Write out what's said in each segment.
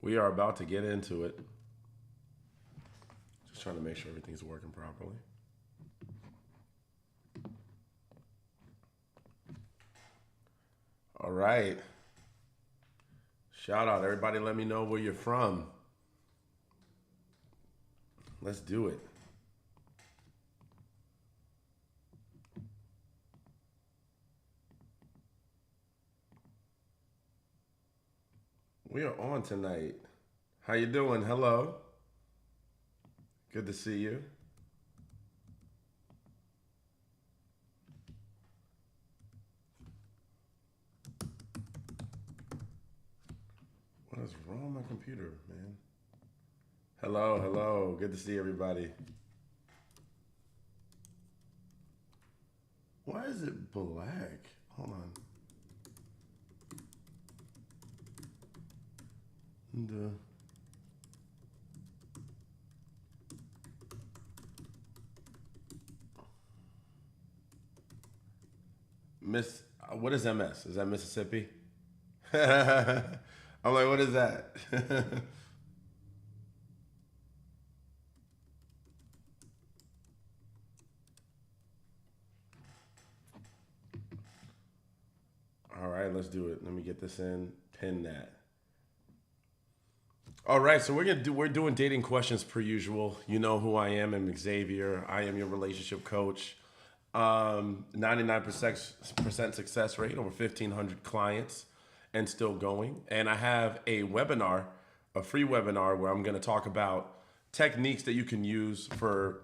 We are about to get into it. Just trying to make sure everything's working properly. All right. Shout out, everybody. Let me know where you're from. Let's do it. We are on tonight. How you doing? Hello. Good to see you. What is wrong with my computer, man? Hello, hello. Good to see everybody. Why is it black? Hold on. And, Miss, what is MS? Is that Mississippi? I'm like, what is that? All right, let's do it. Let me get this in. Pin that. All right, so we're doing dating questions per usual. You know who I am. I'm Xavier. I am your relationship coach. 99% success rate, over 1,500 clients, and still going. And I have a webinar, a free webinar, where I'm going to talk about techniques that you can use for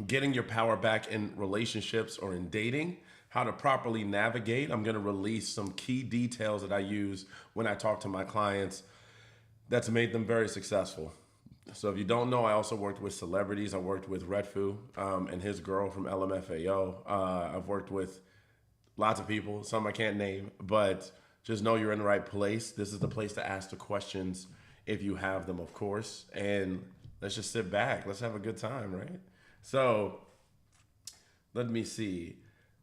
getting your power back in relationships or in dating, how to properly navigate. I'm going to release some key details that I use when I talk to my clients that's made them very successful. So if you don't know, I also worked with celebrities. I worked with Redfoo and his girl from LMFAO. I've worked with lots of people, some I can't name, but just know you're in the right place. This is the place to ask the questions if you have them, of course. And let's just sit back. Let's have a good time, right? So let me see.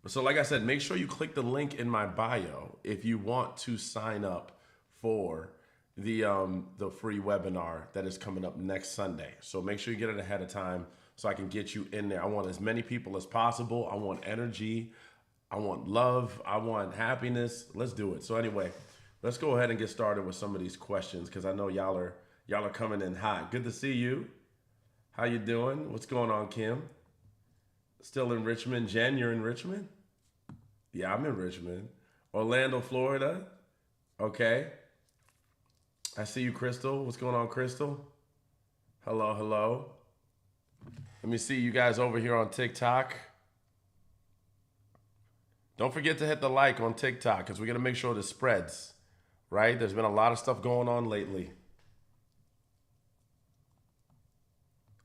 So like I said, make sure you click the link in my bio if you want to sign up for the free webinar that is coming up next Sunday. So make sure you get it ahead of time so I can get you in there. I want as many people as possible. I want energy. I want love. I want happiness. Let's do it. So anyway, let's go ahead and get started with some of these questions because I know y'all are coming in hot. Good to see you. How you doing? What's going on, Kim? Still in Richmond. Jen, you're in Richmond? Yeah, I'm in Richmond. Orlando, Florida. Okay. I see you, Crystal. What's going on, Crystal? Hello, hello. Let me see you guys over here on TikTok. Don't forget to hit the like on TikTok because we're going to make sure this spreads, right? There's been a lot of stuff going on lately.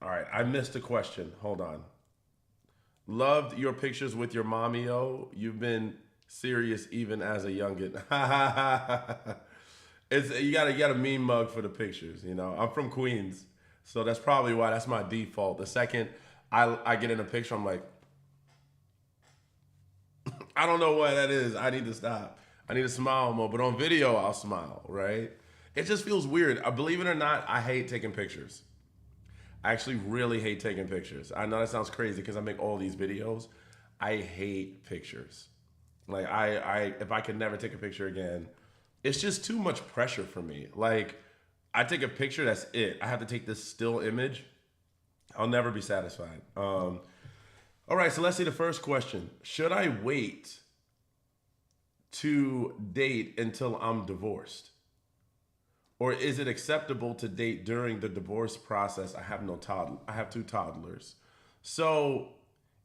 All right, I missed a question. Hold on. Loved your pictures with your mommy-o. You've been serious even as a youngin. It's you got a mean mug for the pictures. You know, I'm from Queens, so that's probably why. That's my default. The second I get in a picture, I'm like, I don't know what that is. I need to stop. I need to smile more. But on video, I'll smile. Right? It just feels weird. Believe it or not, I hate taking pictures. I actually really hate taking pictures. I know that sounds crazy because I make all these videos. I hate pictures. Like I if I could never take a picture again, it's just too much pressure for me. Like I take a picture, that's it. I have to take this still image. I'll never be satisfied. All right, so let's see the first question. Should I wait to date until I'm divorced? Or is it acceptable to date during the divorce process? I have two toddlers. So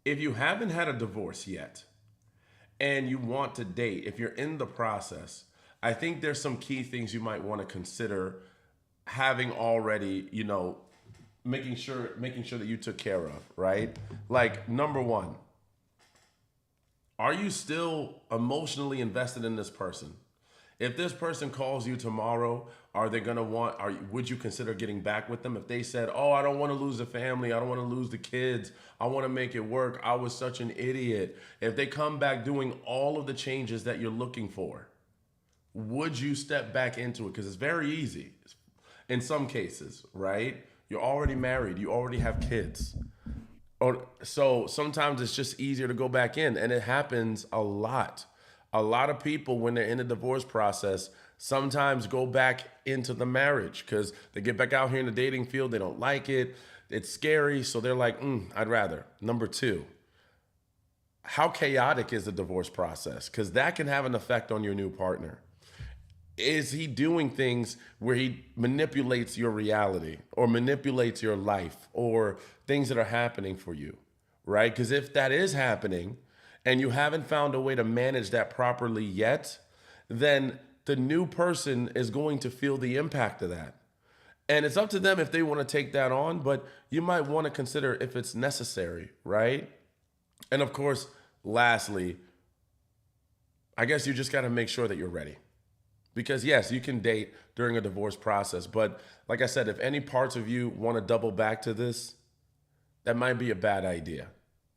if you haven't had a divorce yet and you want to date, if you're in the process, I think there's some key things you might want to consider having already, making sure that you took care of, right? Like number one, are you still emotionally invested in this person? If this person calls you tomorrow, are they gonna would you consider getting back with them? If they said, oh, I don't wanna lose the family, I don't wanna lose the kids, I wanna make it work, I was such an idiot. If they come back doing all of the changes that you're looking for, would you step back into it? Because it's very easy. in some cases, right? You're already married, you already have kids. Or so sometimes it's just easier to go back in, and it happens a lot. A lot of people when they're in the divorce process sometimes go back into the marriage because they get back out here in the dating field, they don't like it, it's scary, so they're like, I'd rather. Number two, how chaotic is the divorce process? Because that can have an effect on your new partner. Is he doing things where he manipulates your reality or manipulates your life or things that are happening for you, right? Because if that is happening and you haven't found a way to manage that properly yet, then the new person is going to feel the impact of that. And it's up to them if they want to take that on, but you might want to consider if it's necessary, right? And of course, lastly, I guess you just got to make sure that you're ready. Because yes, you can date during a divorce process, but like I said, if any parts of you want to double back to this, that might be a bad idea.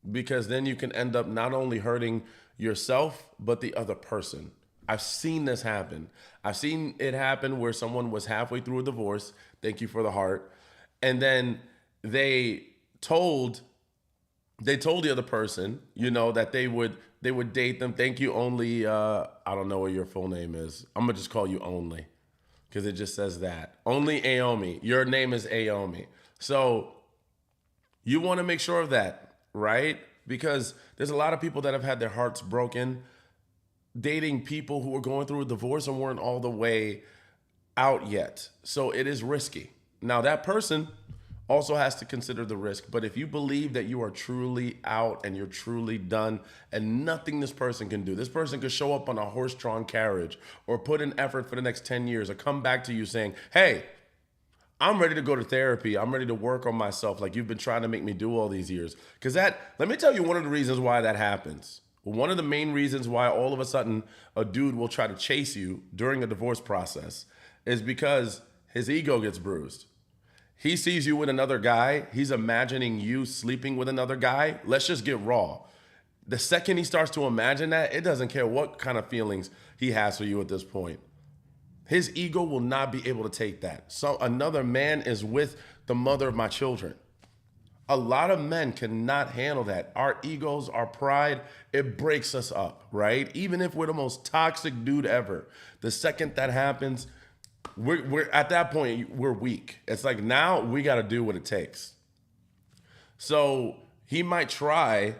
Because then you can end up not only hurting yourself, but the other person. I've seen this happen. I've seen it happen where someone was halfway through a divorce, thank you for the heart, and then they told the other person, that they would date them. Thank you, only. I don't know what your full name is. I'm gonna just call you Only, because it just says that Only Aomi. Your name is Aomi, so you want to make sure of that, right? Because there's a lot of people that have had their hearts broken dating people who were going through a divorce and weren't all the way out yet. So it is risky. Now that person also has to consider the risk. But if you believe that you are truly out and you're truly done and nothing this person can do, this person could show up on a horse-drawn carriage or put in effort for the next 10 years or come back to you saying, hey, I'm ready to go to therapy. I'm ready to work on myself like you've been trying to make me do all these years. Because let me tell you one of the reasons why that happens. One of the main reasons why all of a sudden a dude will try to chase you during a divorce process is because his ego gets bruised. He sees you with another guy. He's imagining you sleeping with another guy. Let's just get raw. The second he starts to imagine that, it doesn't care what kind of feelings he has for you at this point. His ego will not be able to take that. So another man is with the mother of my children. A lot of men cannot handle that. Our egos, our pride, it breaks us up, right? Even if we're the most toxic dude ever, the second that happens, we're at that point, we're weak. It's like now we got to do what it takes. So he might try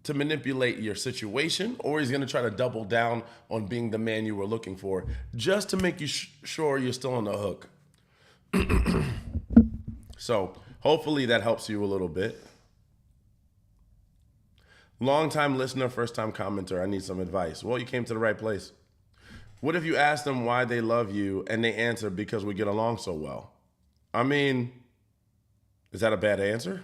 to manipulate your situation, or he's going to try to double down on being the man you were looking for just to make you sure you're still on the hook. So hopefully that helps you a little bit. Long-time listener, first-time commenter, I need some advice. Well, you came to the right place. What if you ask them why they love you and they answer because we get along so well? I mean, is that a bad answer?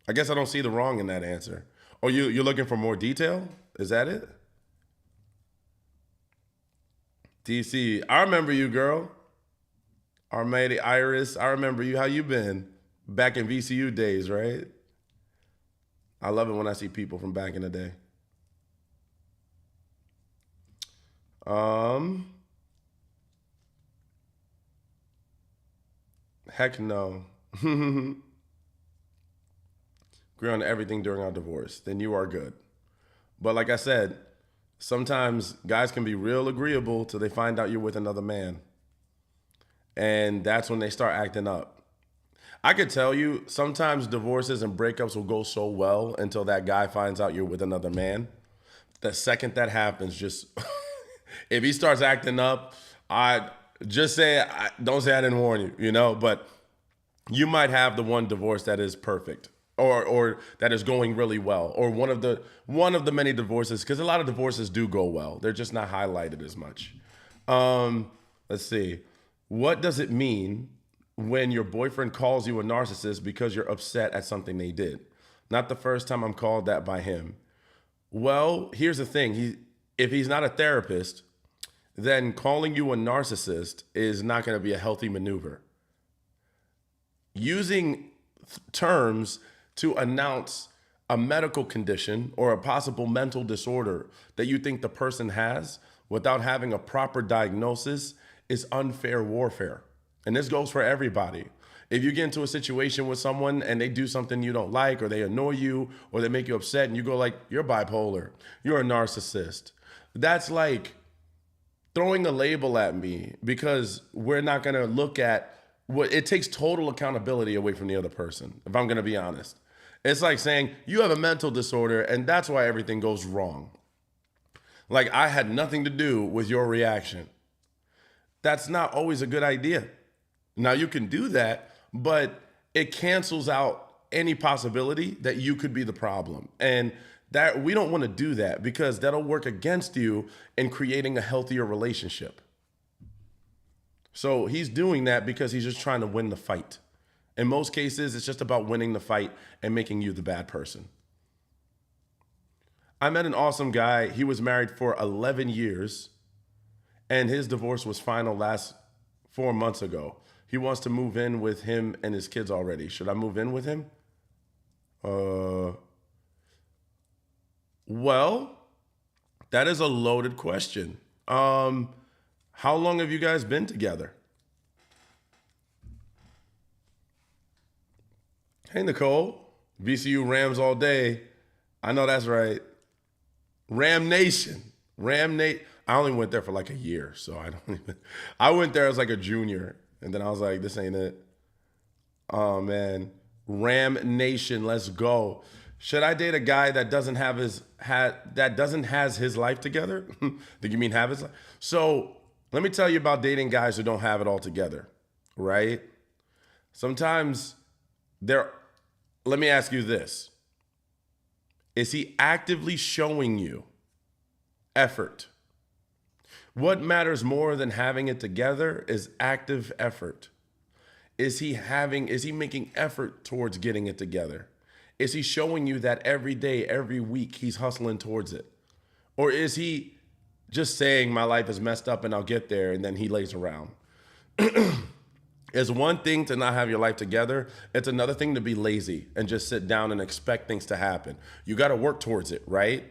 I guess I don't see the wrong in that answer. Or you're looking for more detail? Is that it? DC, I remember you, girl. Armady Iris, I remember you. How you been? Back in VCU days, right? I love it when I see people from back in the day. Heck no. Agree on everything during our divorce, then you are good. But like I said, sometimes guys can be real agreeable till they find out you're with another man. And that's when they start acting up. I could tell you, sometimes divorces and breakups will go so well until that guy finds out you're with another man. The second that happens, just if he starts acting up, I just say, don't say I didn't warn you, but you might have the one divorce that is perfect or that is going really well, or one of the many divorces, because a lot of divorces do go well. They're just not highlighted as much. Let's see. What does it mean when your boyfriend calls you a narcissist because you're upset at something they did? Not the first time I'm called that by him. Well, here's the thing. If he's not a therapist, then calling you a narcissist is not going to be a healthy maneuver. Using terms to announce a medical condition or a possible mental disorder that you think the person has without having a proper diagnosis is unfair warfare. And this goes for everybody. If you get into a situation with someone and they do something you don't like, or they annoy you, or they make you upset, and you go like, you're bipolar, you're a narcissist. That's like throwing a label at me, because we're not going to look at what it takes. Total accountability away from the other person, if I'm going to be honest. It's like saying you have a mental disorder and that's why everything goes wrong. Like I had nothing to do with your reaction. That's not always a good idea. Now you can do that, but it cancels out any possibility that you could be the problem. And that we don't want to do that, because that'll work against you in creating a healthier relationship. So he's doing that because he's just trying to win the fight. In most cases, it's just about winning the fight and making you the bad person. I met an awesome guy. He was married for 11 years and his divorce was final last 4 months ago. He wants to move in with him and his kids already. Should I move in with him? Well, that is a loaded question. How long have you guys been together? Hey, Nicole. VCU Rams all day. I know that's right. Ram Nation. Ram Nate. I only went there for like a year, so I don't even. I went there as like a junior, and then I was like, this ain't it. Oh, man. Ram Nation, let's go. Should I date a guy that doesn't have his life together? Think you mean have his life? So let me tell you about dating guys who don't have it all together, right? Sometimes let me ask you this. Is he actively showing you effort? What matters more than having it together is active effort. Is he making effort towards getting it together? Is he showing you that every day, every week, he's hustling towards it? Or is he just saying my life is messed up and I'll get there, and then he lays around? It's one thing to not have your life together. It's another thing to be lazy and just sit down and expect things to happen. You got to work towards it, right?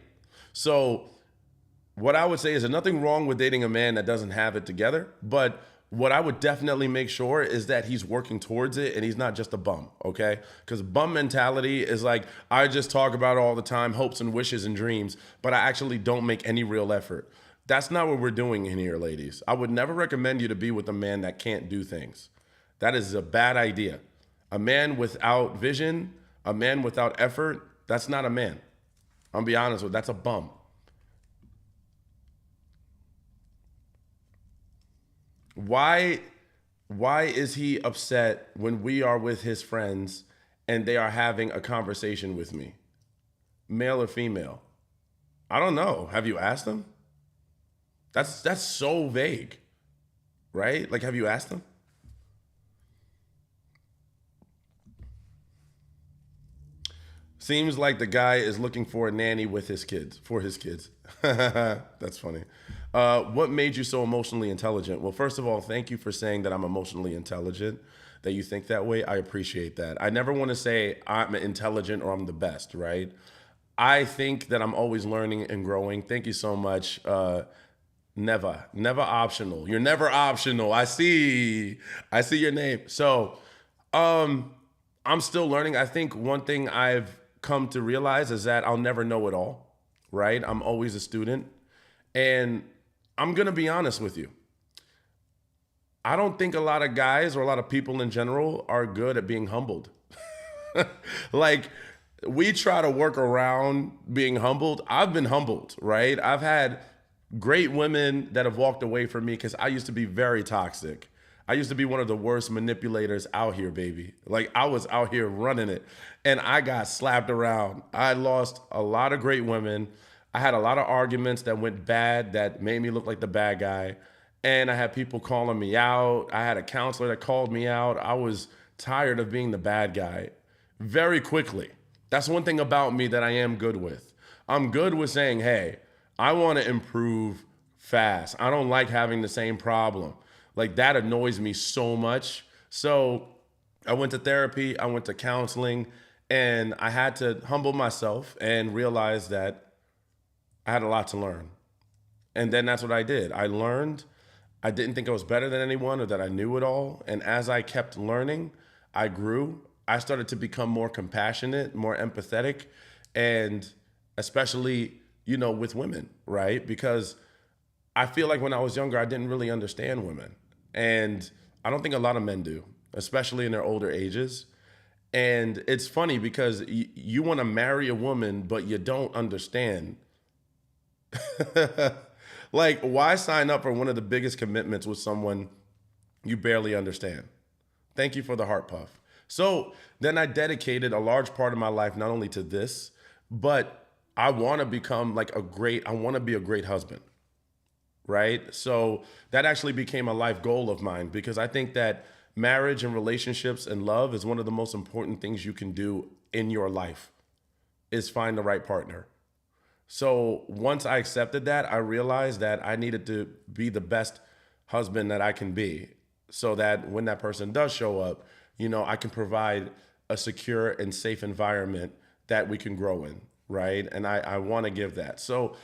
So what I would say is there's nothing wrong with dating a man that doesn't have it together, but what I would definitely make sure is that he's working towards it and he's not just a bum, okay? Because bum mentality is like, I just talk about it all the time, hopes and wishes and dreams, but I actually don't make any real effort. That's not what we're doing in here, ladies. I would never recommend you to be with a man that can't do things. That is a bad idea. A man without vision, a man without effort, that's not a man. I'm gonna be honest with you, that's a bum. Why is he upset when we are with his friends and they are having a conversation with me? Male or female? I don't know. Have you asked him? That's so vague, right? Like, have you asked him? Seems like the guy is looking for a nanny with his kids, for his kids. That's funny. What made you so emotionally intelligent? Well, first of all, thank you for saying that I'm emotionally intelligent, that you think that way. I appreciate that. I never want to say I'm intelligent or I'm the best, right? I think that I'm always learning and growing. Thank you so much. Never optional. You're never optional. I see your name. So, I'm still learning. I think one thing I've come to realize is that I'll never know it all, right? I'm always a student. And I'm going to be honest with you. I don't think a lot of guys or a lot of people in general are good at being humbled. Like, we try to work around being humbled. I've been humbled, right? I've had great women that have walked away from me because I used to be very toxic. I used to be one of the worst manipulators out here, baby. Like, I was out here running it and I got slapped around. I lost a lot of great women. I had a lot of arguments that went bad that made me look like the bad guy. And I had people calling me out. I had a counselor that called me out. I was tired of being the bad guy very quickly. That's one thing about me that I am good with. I'm good with saying, hey, I want to improve fast. I don't like having the same problem. Like, that annoys me so much. So I went to therapy, I went to counseling, and I had to humble myself and realize that I had a lot to learn. And then that's what I did. I learned, I didn't think I was better than anyone or that I knew it all. And as I kept learning, I grew. I started to become more compassionate, more empathetic, and especially, with women, right? Because I feel like when I was younger, I didn't really understand women. And I don't think a lot of men do, especially in their older ages. And it's funny because you want to marry a woman, but you don't understand. Like, why sign up for one of the biggest commitments with someone you barely understand? Thank you for the heart puff. So then I dedicated a large part of my life not only to this, but I want to become I want to be a great husband, right? So that actually became a life goal of mine because I think that marriage and relationships and love is one of the most important things you can do in your life is find the right partner. So once I accepted that, I realized that I needed to be the best husband that I can be so that when that person does show up, I can provide a secure and safe environment that we can grow in, right? And I want to give that. So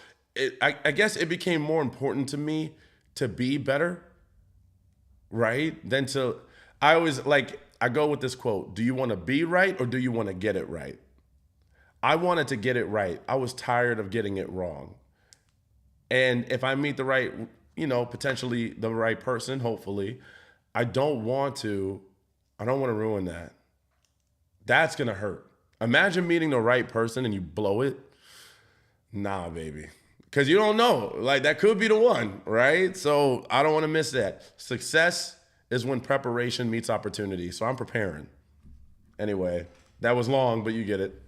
I guess it became more important to me to be better, right? I always I go with this quote, do you want to be right or do you want to get it right? I wanted to get it right. I was tired of getting it wrong. And if I meet the right, potentially the right person, hopefully, I don't want to ruin that. That's going to hurt. Imagine meeting the right person and you blow it. Nah, baby. Because you don't know. That could be the one, right? So I don't want to miss that. Success is when preparation meets opportunity. So I'm preparing. Anyway, that was long, but you get it.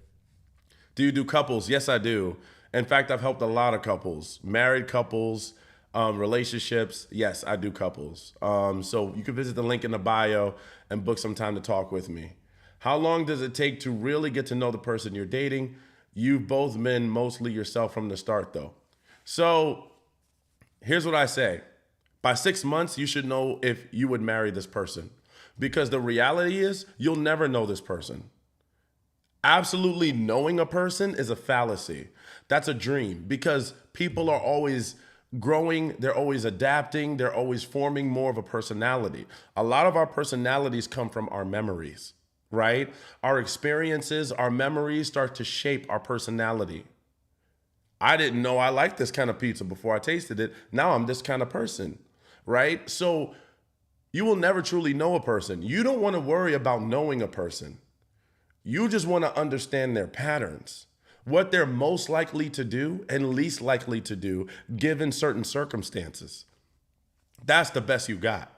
Do you do couples? Yes, I do. In fact, I've helped a lot of couples, married couples, relationships. Yes, I do couples. So you can visit the link in the bio and book some time to talk with me. How long does it take to really get to know the person you're dating? You've both been mostly yourself from the start, though. So here's what I say. By 6 months, you should know if you would marry this person. Because the reality is, you'll never know this person. Absolutely knowing a person is a fallacy. That's a dream because people are always growing, they're always adapting, they're always forming more of a personality. A lot of our personalities come from our memories, right? Our experiences, our memories start to shape our personality. I didn't know I liked this kind of pizza before I tasted it. Now I'm this kind of person, right? So you will never truly know a person. You don't want to worry about knowing a person. You just want to understand their patterns, what they're most likely to do and least likely to do given certain circumstances. That's the best you got.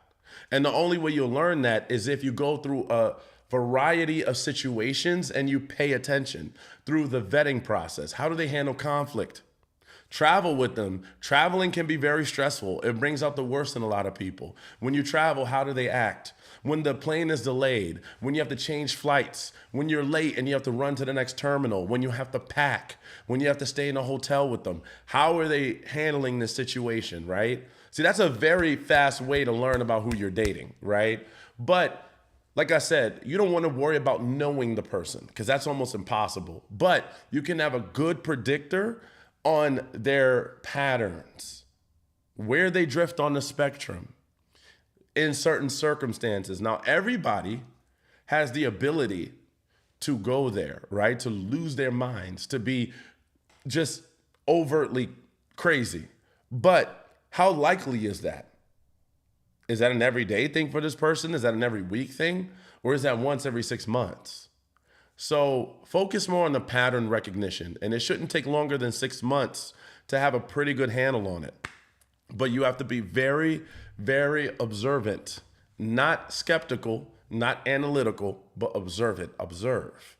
And the only way you'll learn that is if you go through a variety of situations and you pay attention through the vetting process. How do they handle conflict? Travel with them. Traveling can be very stressful. It brings out the worst in a lot of people. When you travel, how do they act? When the plane is delayed, when you have to change flights, when you're late and you have to run to the next terminal, when you have to pack, when you have to stay in a hotel with them, how are they handling this situation, right? See, that's a very fast way to learn about who you're dating, right? But like I said, you don't want to worry about knowing the person because that's almost impossible. But you can have a good predictor on their patterns, where they drift on the spectrum in certain circumstances. Now, everybody has the ability to go there, right? To lose their minds, to be just overtly crazy. But how likely is that? Is that an everyday thing for this person? Is that an every week thing? Or is that once every 6 months? So focus more on the pattern recognition. And it shouldn't take longer than 6 months to have a pretty good handle on it. But you have to be very, very observant, not skeptical, not analytical, but observant. Observe.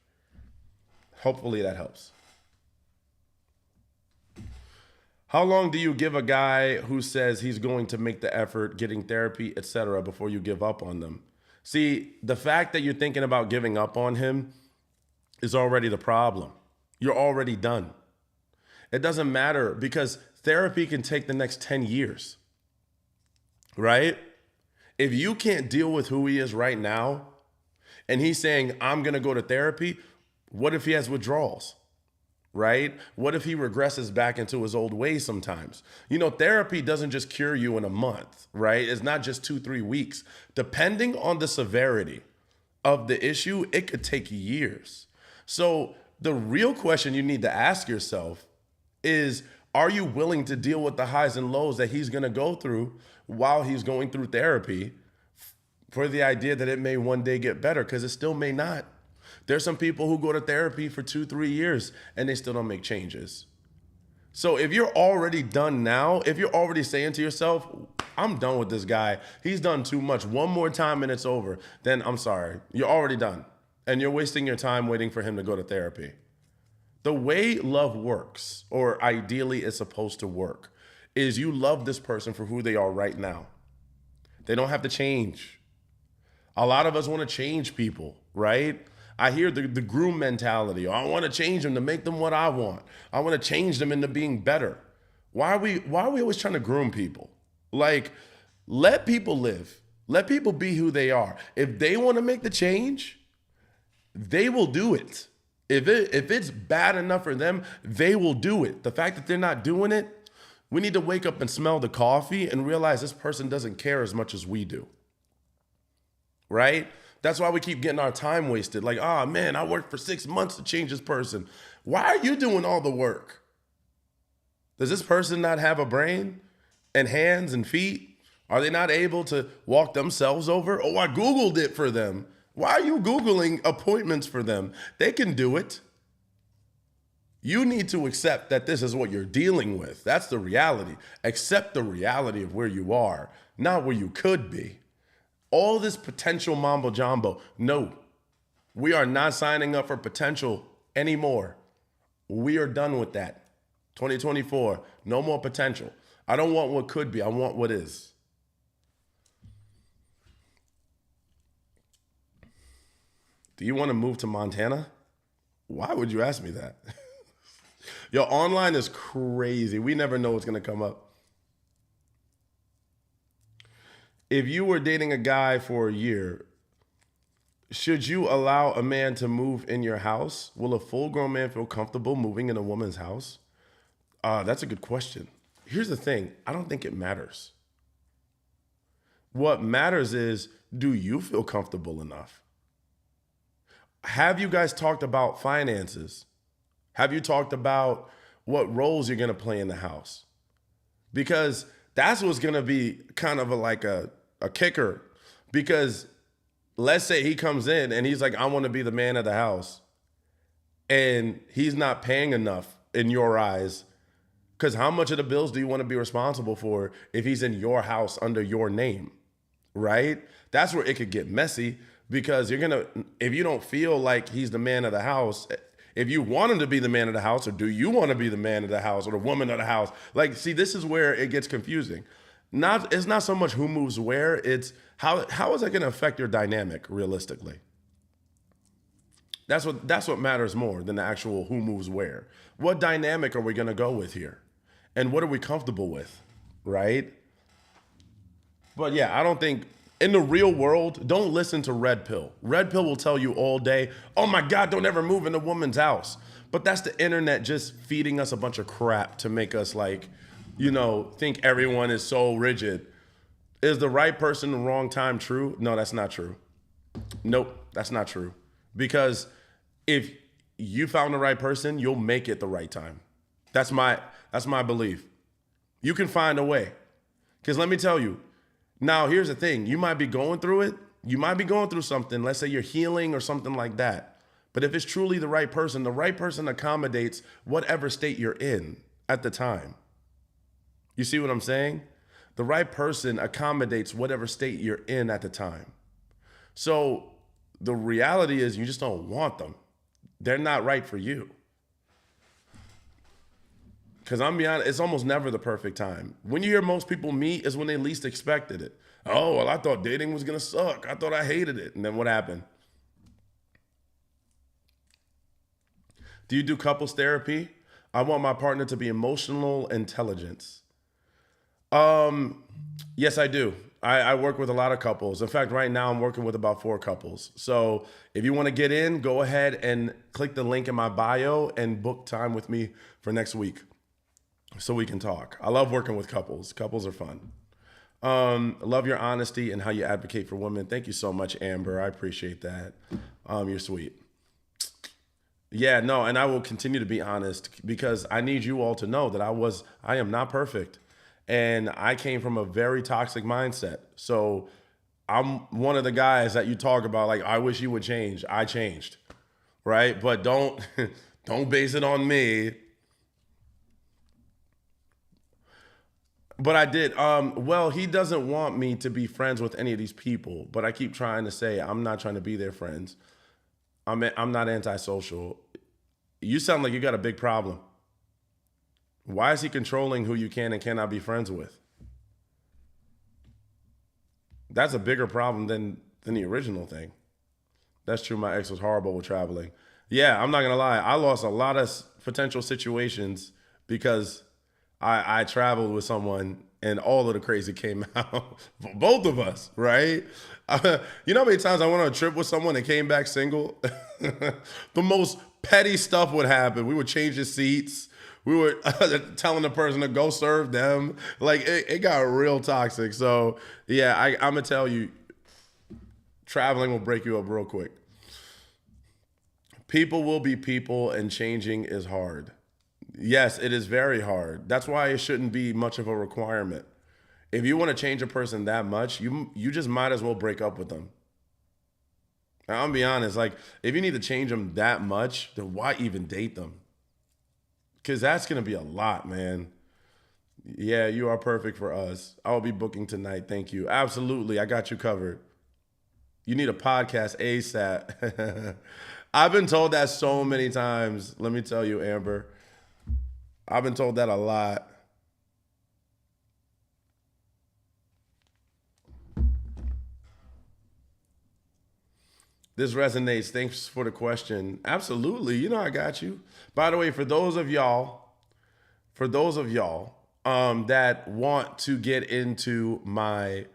Hopefully that helps. How long do you give a guy who says he's going to make the effort, getting therapy, etc., before you give up on them? See, the fact that you're thinking about giving up on him is already the problem. You're already done. It doesn't matter because therapy can take the next 10 years, right? If you can't deal with who he is right now and he's saying, I'm going to go to therapy, what if he has withdrawals? right? What if he regresses back into his old ways sometimes? Therapy doesn't just cure you in a month, right? It's not just 2, 3 weeks. Depending on the severity of the issue, it could take years. So the real question you need to ask yourself is, are you willing to deal with the highs and lows that he's going to go through while he's going through therapy, for the idea that it may one day get better? Because it still may not. There's some people who go to therapy for 2, 3 years and they still don't make changes. So if you're already done now, if you're already saying to yourself, I'm done with this guy, he's done too much, one more time and it's over, then I'm sorry, you're already done. And you're wasting your time waiting for him to go to therapy. The way love works, or ideally is supposed to work, is you love this person for who they are right now. They don't have to change. A lot of us want to change people, right? I hear the groom mentality. I want to change them to make them what I want. I want to change them into being better. Why are we always trying to groom people? Like, let people live. Let people be who they are. If they want to make the change, they will do it. If it's bad enough for them, they will do it. The fact that they're not doing it, we need to wake up and smell the coffee and realize this person doesn't care as much as we do. Right? That's why we keep getting our time wasted. Like, oh man, I worked for 6 months to change this person. Why are you doing all the work? Does this person not have a brain and hands and feet? Are they not able to walk themselves over? Oh, I Googled it for them. Why are you Googling appointments for them? They can do it. You need to accept that this is what you're dealing with. That's the reality. Accept the reality of where you are, not where you could be. All this potential mambo jumbo, no. We are not signing up for potential anymore. We are done with that. 2024, no more potential. I don't want what could be. I want what is. Do you want to move to Montana? Why would you ask me that? Yo, online is crazy. We never know what's going to come up. If you were dating a guy for a year, should you allow a man to move in your house? Will a full-grown man feel comfortable moving in a woman's house? That's a good question. Here's the thing. I don't think it matters. What matters is, do you feel comfortable enough? Have you guys talked about finances? Have you talked about what roles you're going to play in the house? Because that's what's going to be kind of like a kicker. Because let's say he comes in and he's like, I want to be the man of the house. And he's not paying enough in your eyes. Because how much of the bills do you want to be responsible for if he's in your house under your name? Right? That's where it could get messy. Because if you don't feel like he's the man of the house, if you want him to be the man of the house, or do you want to be the man of the house or the woman of the house? Like, see, this is where it gets confusing. It's not so much who moves where, it's how is that going to affect your dynamic realistically? That's what matters more than the actual who moves where. What dynamic are we going to go with here? And what are we comfortable with, right? But yeah, I don't think, in the real world, don't listen to Red Pill. Red Pill will tell you all day, oh my God, don't ever move in a woman's house. But that's the internet just feeding us a bunch of crap to make us think everyone is so rigid. Is the right person the wrong time true? No, that's not true. Nope, that's not true. Because if you found the right person, you'll make it the right time. That's my belief. You can find a way. Because let me tell you, now, here's the thing. You might be going through it. You might be going through something. Let's say you're healing or something like that. But if it's truly the right person accommodates whatever state you're in at the time. You see what I'm saying? The right person accommodates whatever state you're in at the time. So the reality is you just don't want them. They're not right for you. Because I'm being honest, it's almost never the perfect time. When you hear most people meet is when they least expected it. Oh, well, I thought dating was going to suck. I thought I hated it. And then what happened? Do you do couples therapy? I want my partner to be emotional intelligence. Yes, I do. I work with a lot of couples. In fact, right now I'm working with about 4 couples. So if you want to get in, go ahead and click the link in my bio and book time with me for next week so we can talk. I love working with couples. Couples are fun. I love your honesty and how you advocate for women. Thank you so much, Amber. I appreciate that. You're sweet. Yeah, no, and I will continue to be honest because I need you all to know that I am not perfect. And I came from a very toxic mindset. So I'm one of the guys that you talk about, like, I wish you would change. I changed, right? But don't don't base it on me. But I did. Well, he doesn't want me to be friends with any of these people. But I keep trying to say I'm not trying to be their friends. I'm not antisocial. You sound like you got a big problem. Why is he controlling who you can and cannot be friends with? That's a bigger problem than the original thing. That's true. My ex was horrible with traveling. Yeah, I'm not gonna lie. I lost a lot of potential situations because I traveled with someone and all of the crazy came out. Both of us, right? You know how many times I went on a trip with someone and came back single? The most petty stuff would happen. We would change the seats. We were telling the person to go serve them. Like, it got real toxic. So, yeah, I'm going to tell you, traveling will break you up real quick. People will be people, and changing is hard. Yes, it is very hard. That's why it shouldn't be much of a requirement. If you want to change a person that much, you just might as well break up with them. Now, I'm gonna be honest, like, if you need to change them that much, then why even date them? Because that's going to be a lot, man. Yeah, you are perfect for us. I will be booking tonight. Thank you. Absolutely. I got you covered. You need a podcast ASAP. I've been told that so many times. Let me tell you, Amber. I've been told that a lot. This resonates. Thanks for the question. Absolutely. You know I got you. By the way, for those of y'all that want to get into my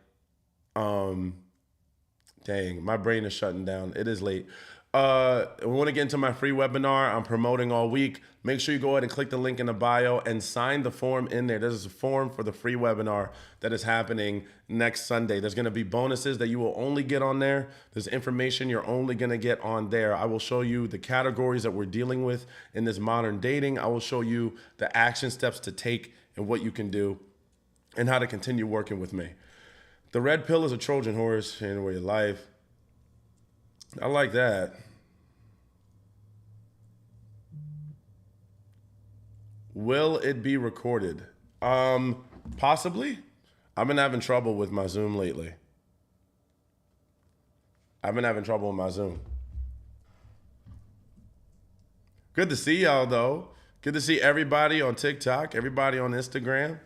dang, my brain is shutting down. It is late. We want to get into my free webinar I'm promoting all week. Make sure you go ahead and click the link in the bio and sign the form in there. There's a form for the free webinar that is happening next Sunday. There's going to be bonuses that you will only get on there. There's information you're only going to get on there. I will show you the categories that we're dealing with in this modern dating. I will show you the action steps to take and what you can do and how to continue working with me. The red pill is a Trojan horse in your life. I like that. Will it be recorded? Possibly. I've been having trouble with my Zoom lately. Good to see y'all, though. Good to see everybody on TikTok, everybody on Instagram.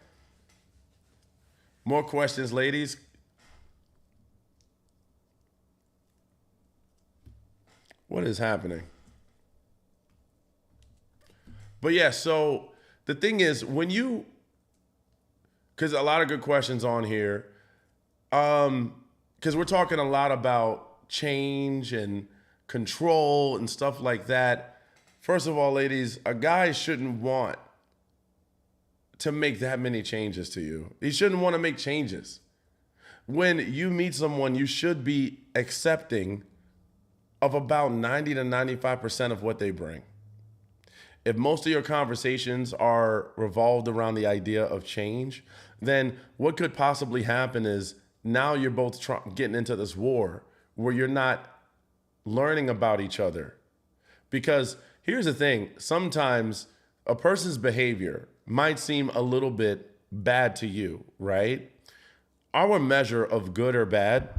More questions, ladies. What is happening? But yeah, so the thing is, because a lot of good questions on here, because we're talking a lot about change and control and stuff like that. First of all, ladies, a guy shouldn't want to make that many changes to you. He shouldn't want to make changes. When you meet someone, you should be accepting of about 90 to 95% of what they bring. If most of your conversations are revolved around the idea of change, then what could possibly happen is now you're both getting into this war where you're not learning about each other. Because here's the thing, sometimes a person's behavior might seem a little bit bad to you, right? Our measure of good or bad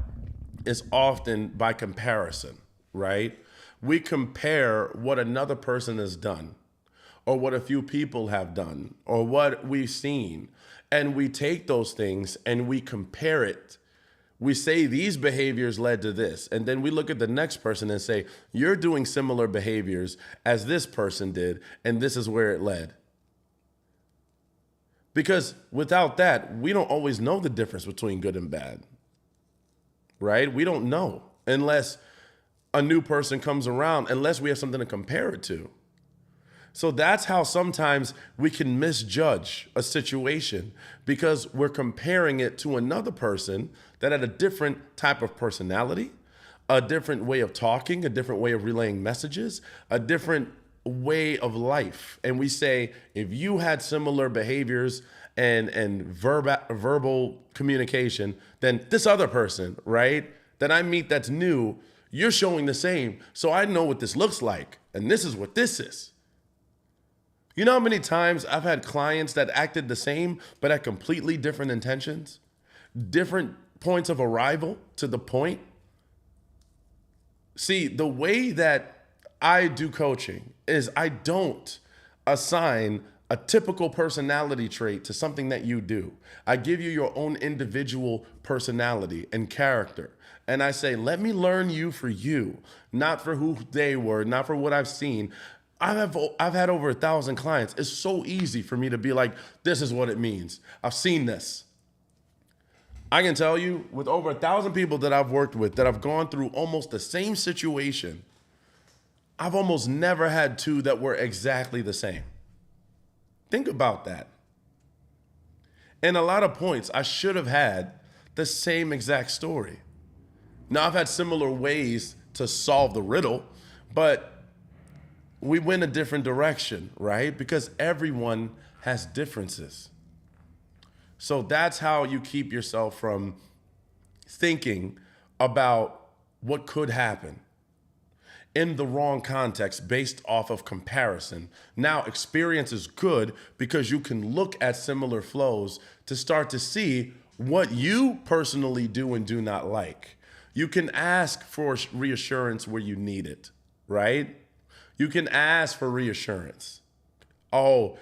is often by comparison, right? We compare what another person has done, or what a few people have done, or what we've seen. And we take those things and we compare it. We say these behaviors led to this. And then we look at the next person and say, you're doing similar behaviors as this person did, and this is where it led. Because without that, we don't always know the difference between good and bad. right? We don't know unless a new person comes around, unless we have something to compare it to. So that's how sometimes we can misjudge a situation because we're comparing it to another person that had a different type of personality, a different way of talking, a different way of relaying messages, a different way of life. And we say, if you had similar behaviors and verbal communication, then this other person, right, that I meet that's new, you're showing the same. So I know what this looks like, and this is what this is. You know how many times I've had clients that acted the same, but had completely different intentions, different points of arrival to the point? See, the way that I do coaching is I don't assign a typical personality trait to something that you do. I give you your own individual personality and character. And I say, let me learn you for you, not for who they were, not for what I've seen. I've had over 1,000 clients. It's so easy for me to be like, this is what it means. I've seen this. I can tell you, with over 1,000 people that I've worked with, that have gone through almost the same situation, I've almost never had two that were exactly the same. Think about that. And a lot of points, I should have had the same exact story. Now, I've had similar ways to solve the riddle, but we went a different direction, right? Because everyone has differences. So that's how you keep yourself from thinking about what could happen in the wrong context based off of comparison. Now, experience is good because you can look at similar flows to start to see what you personally do and do not like. You can ask for reassurance where you need it, right? You can ask for reassurance. Oh,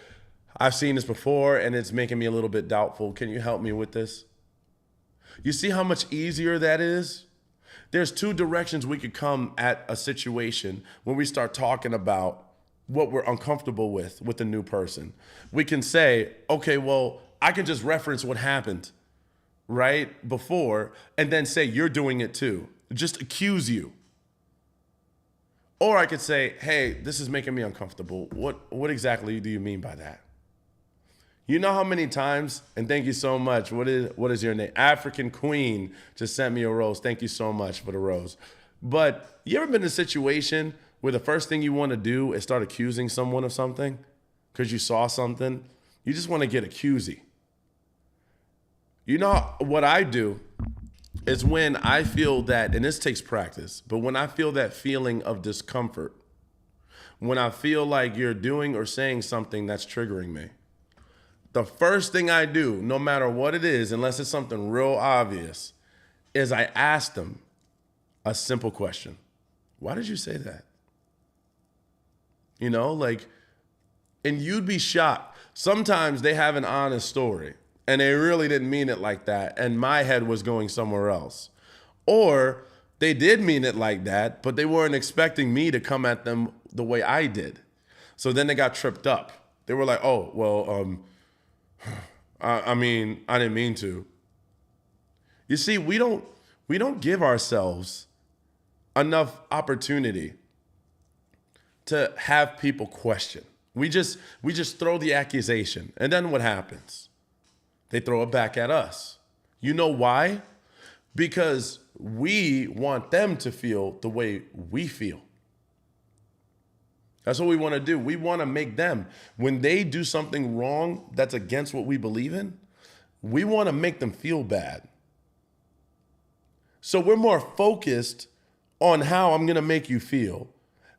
I've seen this before and it's making me a little bit doubtful. Can you help me with this? You see how much easier that is? There's two directions we could come at a situation when we start talking about what we're uncomfortable with a new person. We can say, okay, well, I can just reference what happened right before and then say you're doing it too. Just accuse you. Or I could say, hey, this is making me uncomfortable. What exactly do you mean by that? You know how many times, and thank you so much. What is your name? African Queen just sent me a rose. Thank you so much for the rose. But you ever been in a situation where the first thing you want to do is start accusing someone of something because you saw something? You just want to get accusy. You know what I do is when I feel that, and this takes practice, but when I feel that feeling of discomfort, when I feel like you're doing or saying something that's triggering me, the first thing I do, no matter what it is, unless it's something real obvious, is I ask them a simple question. Why did you say that? You know, like, and you'd be shocked. Sometimes they have an honest story and they really didn't mean it like that, and my head was going somewhere else. Or they did mean it like that, but they weren't expecting me to come at them the way I did. So then they got tripped up. They were like, oh, well, I mean, I didn't mean to. You see, we don't give ourselves enough opportunity to have people question. We just throw the accusation, and then what happens? They throw it back at us. You know why? Because we want them to feel the way we feel. That's what we want to do. We want to make them, when they do something wrong that's against what we believe in, we want to make them feel bad. So we're more focused on how I'm going to make you feel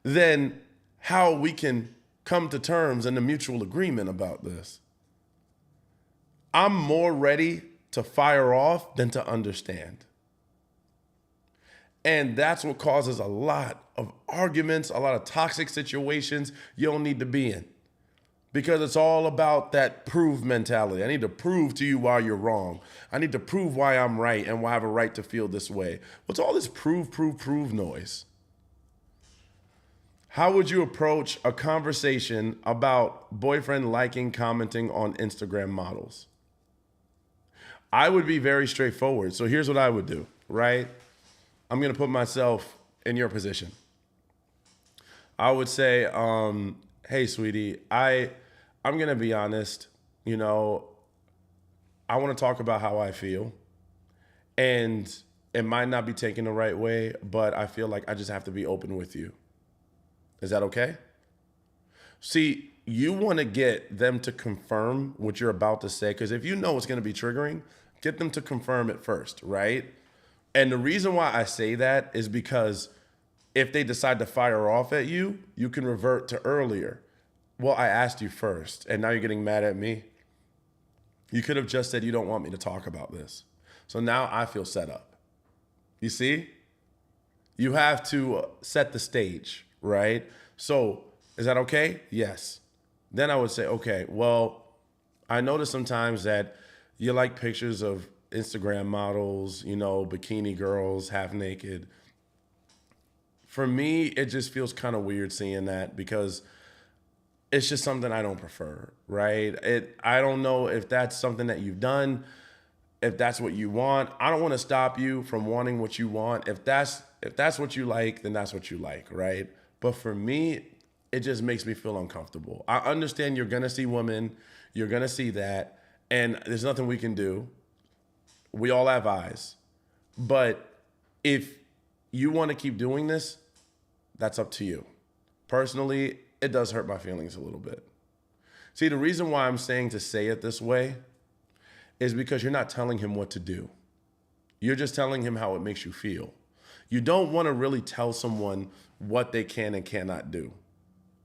than how we can come to terms and a mutual agreement about this. I'm more ready to fire off than to understand. And that's what causes a lot of arguments, a lot of toxic situations you don't need to be in. Because it's all about that prove mentality. I need to prove to you why you're wrong. I need to prove why I'm right and why I have a right to feel this way. What's all this prove noise? How would you approach a conversation about boyfriend liking, commenting on Instagram models? I would be very straightforward. So here's what I would do, right? I'm going to put myself in your position. I would say, hey, sweetie, I'm going to be honest. You know, I want to talk about how I feel. And it might not be taken the right way, but I feel like I just have to be open with you. Is that okay? See, you want to get them to confirm what you're about to say, because if you know it's going to be triggering, get them to confirm it first, right? And the reason why I say that is because if they decide to fire off at you, you can revert to earlier. Well, I asked you first, and now you're getting mad at me. You could have just said you don't want me to talk about this. So now I feel set up. You see? You have to set the stage, right? So is that okay? Yes. Then I would say, okay, well, I notice sometimes that you like pictures of Instagram models, you know, bikini girls, half naked. For me, it just feels kind of weird seeing that because it's just something I don't prefer, right? I don't know if that's something that you've done, if that's what you want. I don't want to stop you from wanting what you want. If that's what you like, then that's what you like, right? But for me, it just makes me feel uncomfortable. I understand you're gonna see women, you're gonna see that, and there's nothing we can do. We all have eyes. But if you want to keep doing this, that's up to you. Personally, it does hurt my feelings a little bit. See, the reason why I'm saying to say it this way is because you're not telling him what to do. You're just telling him how it makes you feel. You don't want to really tell someone what they can and cannot do.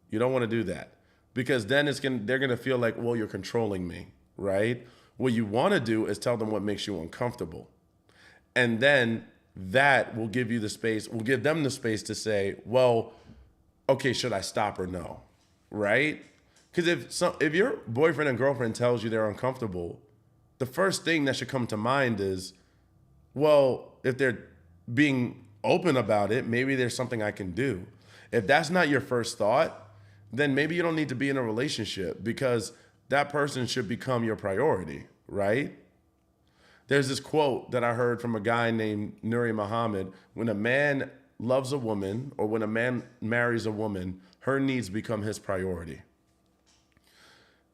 You don't want to do that because then they're going to feel like, well, you're controlling me, right? What you want to do is tell them what makes you uncomfortable. And then that will give you the space, will give them the space to say, well, okay, should I stop or no? Right? Because if your boyfriend and girlfriend tells you they're uncomfortable, the first thing that should come to mind is, well, if they're being open about it, maybe there's something I can do. If that's not your first thought, then maybe you don't need to be in a relationship because that person should become your priority, right? There's this quote that I heard from a guy named Nuri Muhammad. When a man loves a woman or when a man marries a woman, her needs become his priority.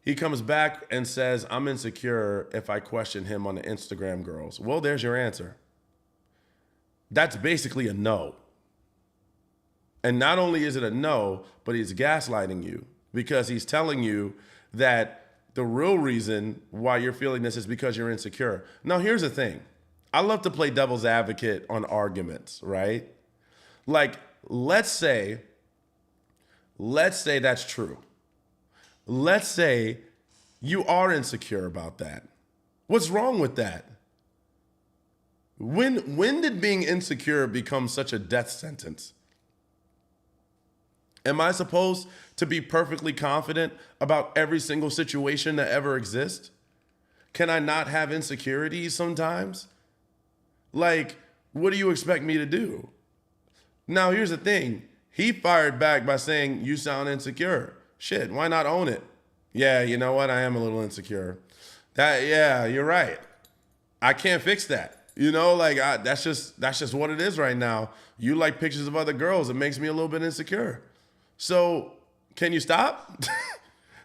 He comes back and says, I'm insecure if I question him on the Instagram girls. Well, there's your answer. That's basically a no. And not only is it a no, but he's gaslighting you because he's telling you that the real reason why you're feeling this is because you're insecure. Now, here's the thing. I love to play devil's advocate on arguments, right? Like, let's say that's true. Let's say you are insecure about that. What's wrong with that? When did being insecure become such a death sentence? Am I supposed to be perfectly confident about every single situation that ever exists? Can I not have insecurities sometimes? Like, what do you expect me to do? Now, here's the thing. He fired back by saying, you sound insecure. Shit, why not own it? Yeah, you know what? I am a little insecure. Yeah, you're right. I can't fix that. You know, like that's just what it is right now. You like pictures of other girls. It makes me a little bit insecure. So can you stop?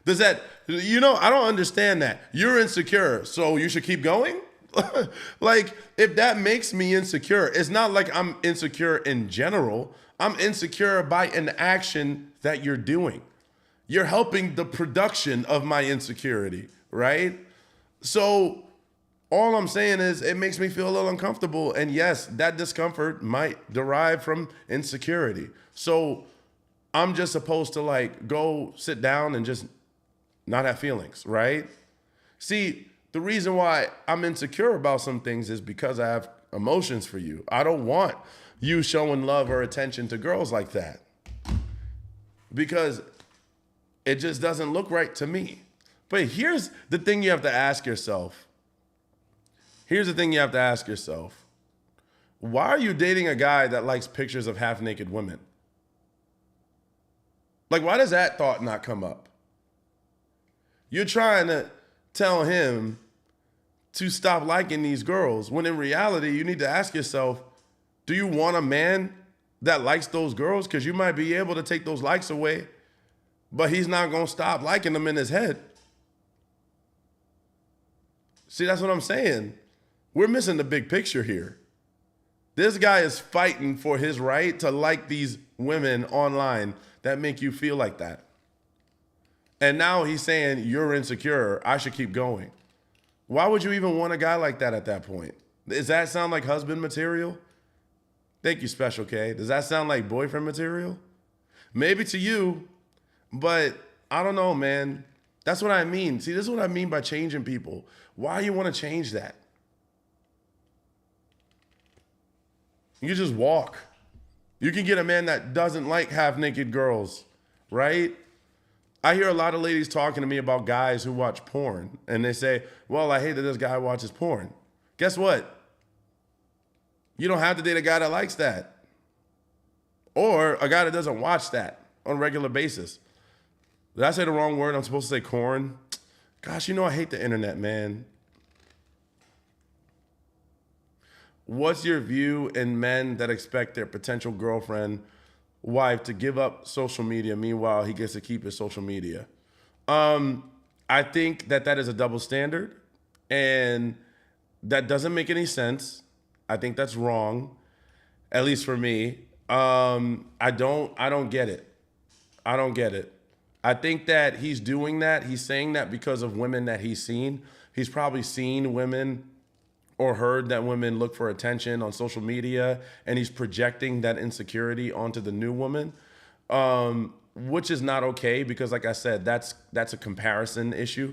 Does that, I don't understand that. You're insecure, so you should keep going? Like, if that makes me insecure, it's not like I'm insecure in general. I'm insecure by an action that you're doing. You're helping the production of my insecurity, right? So all I'm saying is it makes me feel a little uncomfortable. And yes, that discomfort might derive from insecurity. So I'm just supposed to like go sit down and just not have feelings, right? See, the reason why I'm insecure about some things is because I have emotions for you. I don't want you showing love or attention to girls like that because it just doesn't look right to me. But here's the thing you have to ask yourself. Why are you dating a guy that likes pictures of half-naked women? Like, why does that thought not come up? You're trying to tell him to stop liking these girls when in reality, you need to ask yourself, Do you want a man that likes those girls? Because you might be able to take those likes away, but he's not going to stop liking them in his head. See, that's what I'm saying. We're missing the big picture here. This guy is fighting for his right to like these women online that make you feel like that. And now he's saying, you're insecure, I should keep going. Why would you even want a guy like that at that point? Does that sound like husband material? Thank you, Special K. Does that sound like boyfriend material? Maybe to you, but I don't know, man. That's what I mean. See, this is what I mean by changing people. Why you want to change that? You just walk. You can get a man that doesn't like half-naked girls, right? I hear a lot of ladies talking to me about guys who watch porn, and they say, well, I hate that this guy watches porn. Guess what? You don't have to date a guy that likes that. Or a guy that doesn't watch that on a regular basis. Did I say the wrong word? I'm supposed to say corn. Gosh, you know I hate the internet, man. What's your view in men that expect their potential girlfriend, wife to give up social media? Meanwhile, he gets to keep his social media. I think that is a double standard, and that doesn't make any sense. I think that's wrong, at least for me. I don't get it. I don't get it. I think that he's doing that. He's saying that because of women that he's seen. He's probably seen women or heard that women look for attention on social media, and he's projecting that insecurity onto the new woman, which is not okay because, like I said, that's a comparison issue,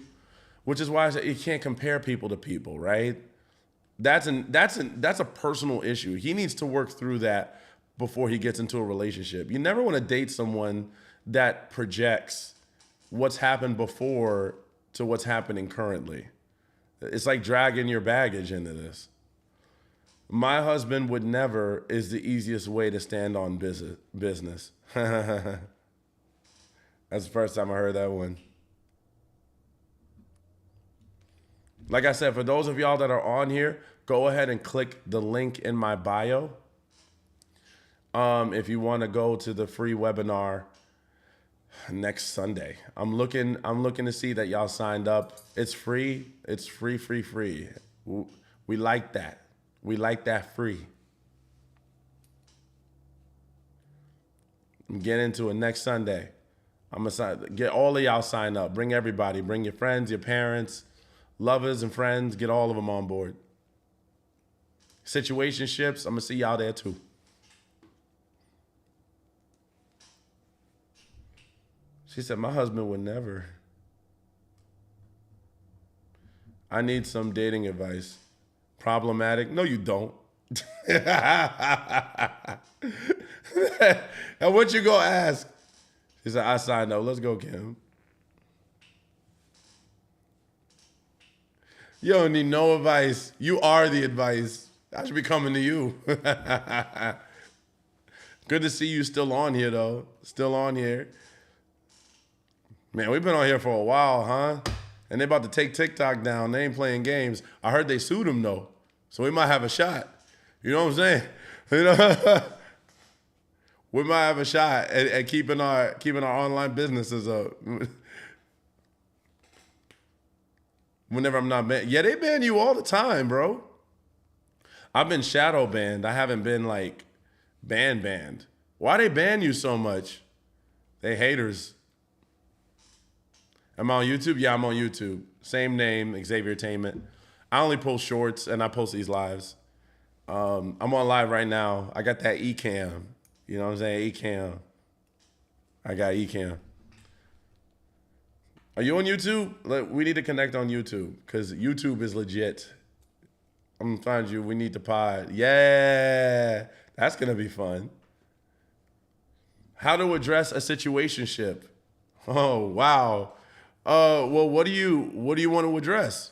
which is why I said you can't compare people to people, right? That's a personal issue. He needs to work through that before he gets into a relationship. You never want to date someone that projects what's happened before to what's happening currently. It's like dragging your baggage into this. My husband would never is the easiest way to stand on business. That's the first time I heard that one. Like I said, for those of y'all that are on here, go ahead and click the link in my bio. If you want to go to the free webinar next Sunday. I'm looking to see that y'all signed up. It's free. It's free. We like that. We like that free. I'm getting into it next Sunday. I'm gonna get all of y'all sign up. Bring everybody. Bring your friends, your parents, lovers and friends. Get all of them on board. Situationships, I'm gonna see y'all there too. She said, my husband would never. I need some dating advice. Problematic? No, you don't. And what you gonna ask? She said, I signed up. Let's go, Kim. You don't need no advice. You are the advice. I should be coming to you. Good to see you still on here, though. Still on here. Man, we've been on here for a while, huh? And they about to take TikTok down. They ain't playing games. I heard they sued him, though. So we might have a shot. You know what I'm saying? You know, we might have a shot at keeping our online businesses up. Whenever I'm not banned. Yeah, they ban you all the time, bro. I've been shadow banned. I haven't been like banned. Why they ban you so much? They haters. Am I on YouTube? Yeah, I'm on YouTube. Same name, Xavier Tainment. I only post shorts and I post these lives. I'm on live right now. I got that Ecamm. You know what I'm saying? Ecamm. I got Ecamm. Are you on YouTube? We need to connect on YouTube because YouTube is legit. I'm gonna find you. We need to pod. Yeah, that's gonna be fun. How to address a situationship? Oh wow. Well, what do you want to address?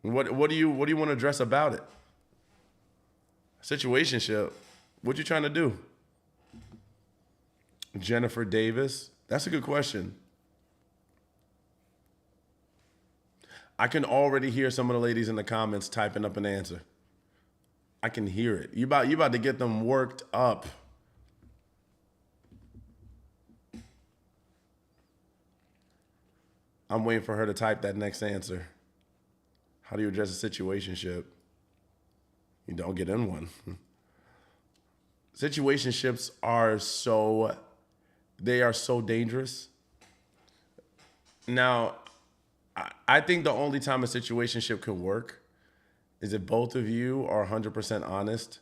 What do you want to address about it? Situationship. What you trying to do? Jennifer Davis. That's a good question. I can already hear some of the ladies in the comments typing up an answer. I can hear it. You about to get them worked up. I'm waiting for her to type that next answer. How do you address a situationship? You don't get in one. Situationships are they are so dangerous. Now, I think the only time a situationship can work is if both of you are 100% honest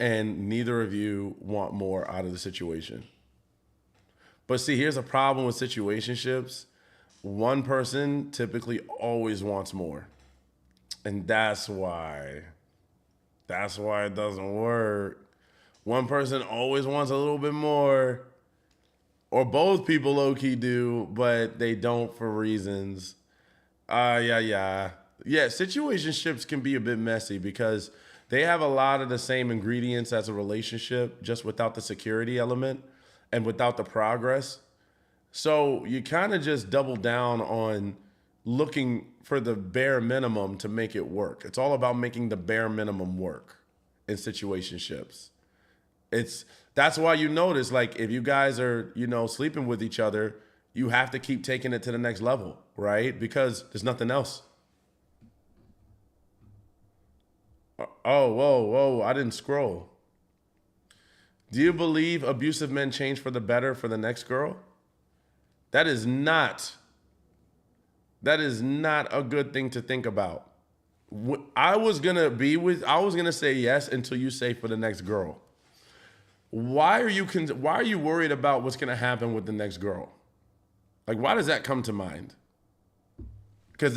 and neither of you want more out of the situation. But see, here's a problem with situationships. One person typically always wants more. And that's why it doesn't work. One person always wants a little bit more, or both people low-key do, but they don't for reasons. Yeah, situationships can be a bit messy because they have a lot of the same ingredients as a relationship, just without the security element and without the progress. So you kind of just double down on looking for the bare minimum to make it work. It's all about making the bare minimum work in situationships. That's why you notice, like, if you guys are, sleeping with each other, you have to keep taking it to the next level, right? Because there's nothing else. Oh, whoa, I didn't scroll. Do you believe abusive men change for the better for the next girl? That is not a good thing to think about. I was gonna say yes until you say for the next girl. Why are you worried about what's gonna happen with the next girl? Like, why does that come to mind? Because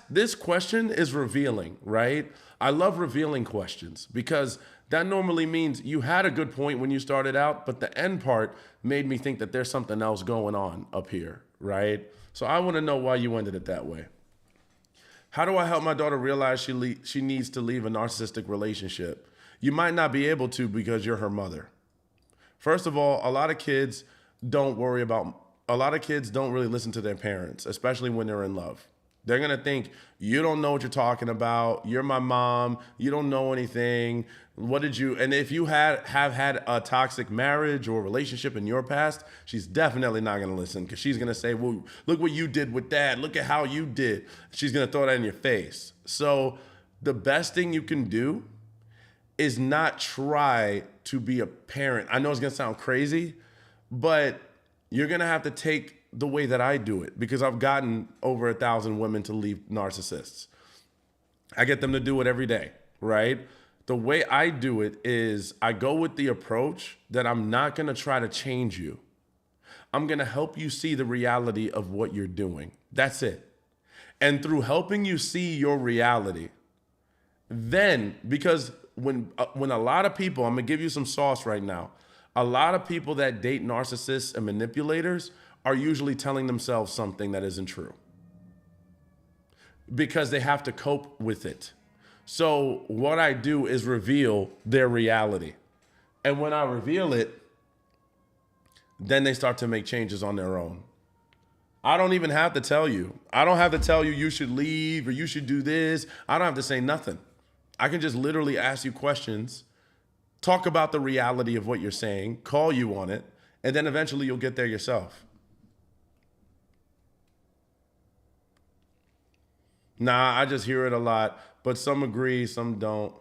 this question is revealing, right? I love revealing questions because that normally means you had a good point when you started out, but the end part made me think that there's something else going on up here, right? So I want to know why you ended it that way. How do I help my daughter realize she needs to leave a narcissistic relationship? You might not be able to because you're her mother. First of all, a lot of kids don't really listen to their parents, especially when they're in love. They're going to think, you don't know what you're talking about. You're my mom. You don't know anything. And if you have had a toxic marriage or relationship in your past, she's definitely not going to listen because she's going to say, well, look what you did with that. Look at how you did. She's going to throw that in your face. So the best thing you can do is not try to be a parent. I know it's going to sound crazy, but you're going to have to take the way that I do it because I've gotten over 1,000 women to leave narcissists. I get them to do it every day, right? The way I do it is I go with the approach that I'm not going to try to change you. I'm going to help you see the reality of what you're doing. That's it. And through helping you see your reality, then, because when a lot of people, I'm going to give you some sauce right now, a lot of people that date narcissists and manipulators are usually telling themselves something that isn't true because they have to cope with it. So what I do is reveal their reality. And when I reveal it, then they start to make changes on their own. I don't even have to tell you. I don't have to tell you should leave or you should do this. I don't have to say nothing. I can just literally ask you questions, talk about the reality of what you're saying, call you on it, and then eventually you'll get there yourself. Nah, I just hear it a lot, but some agree, some don't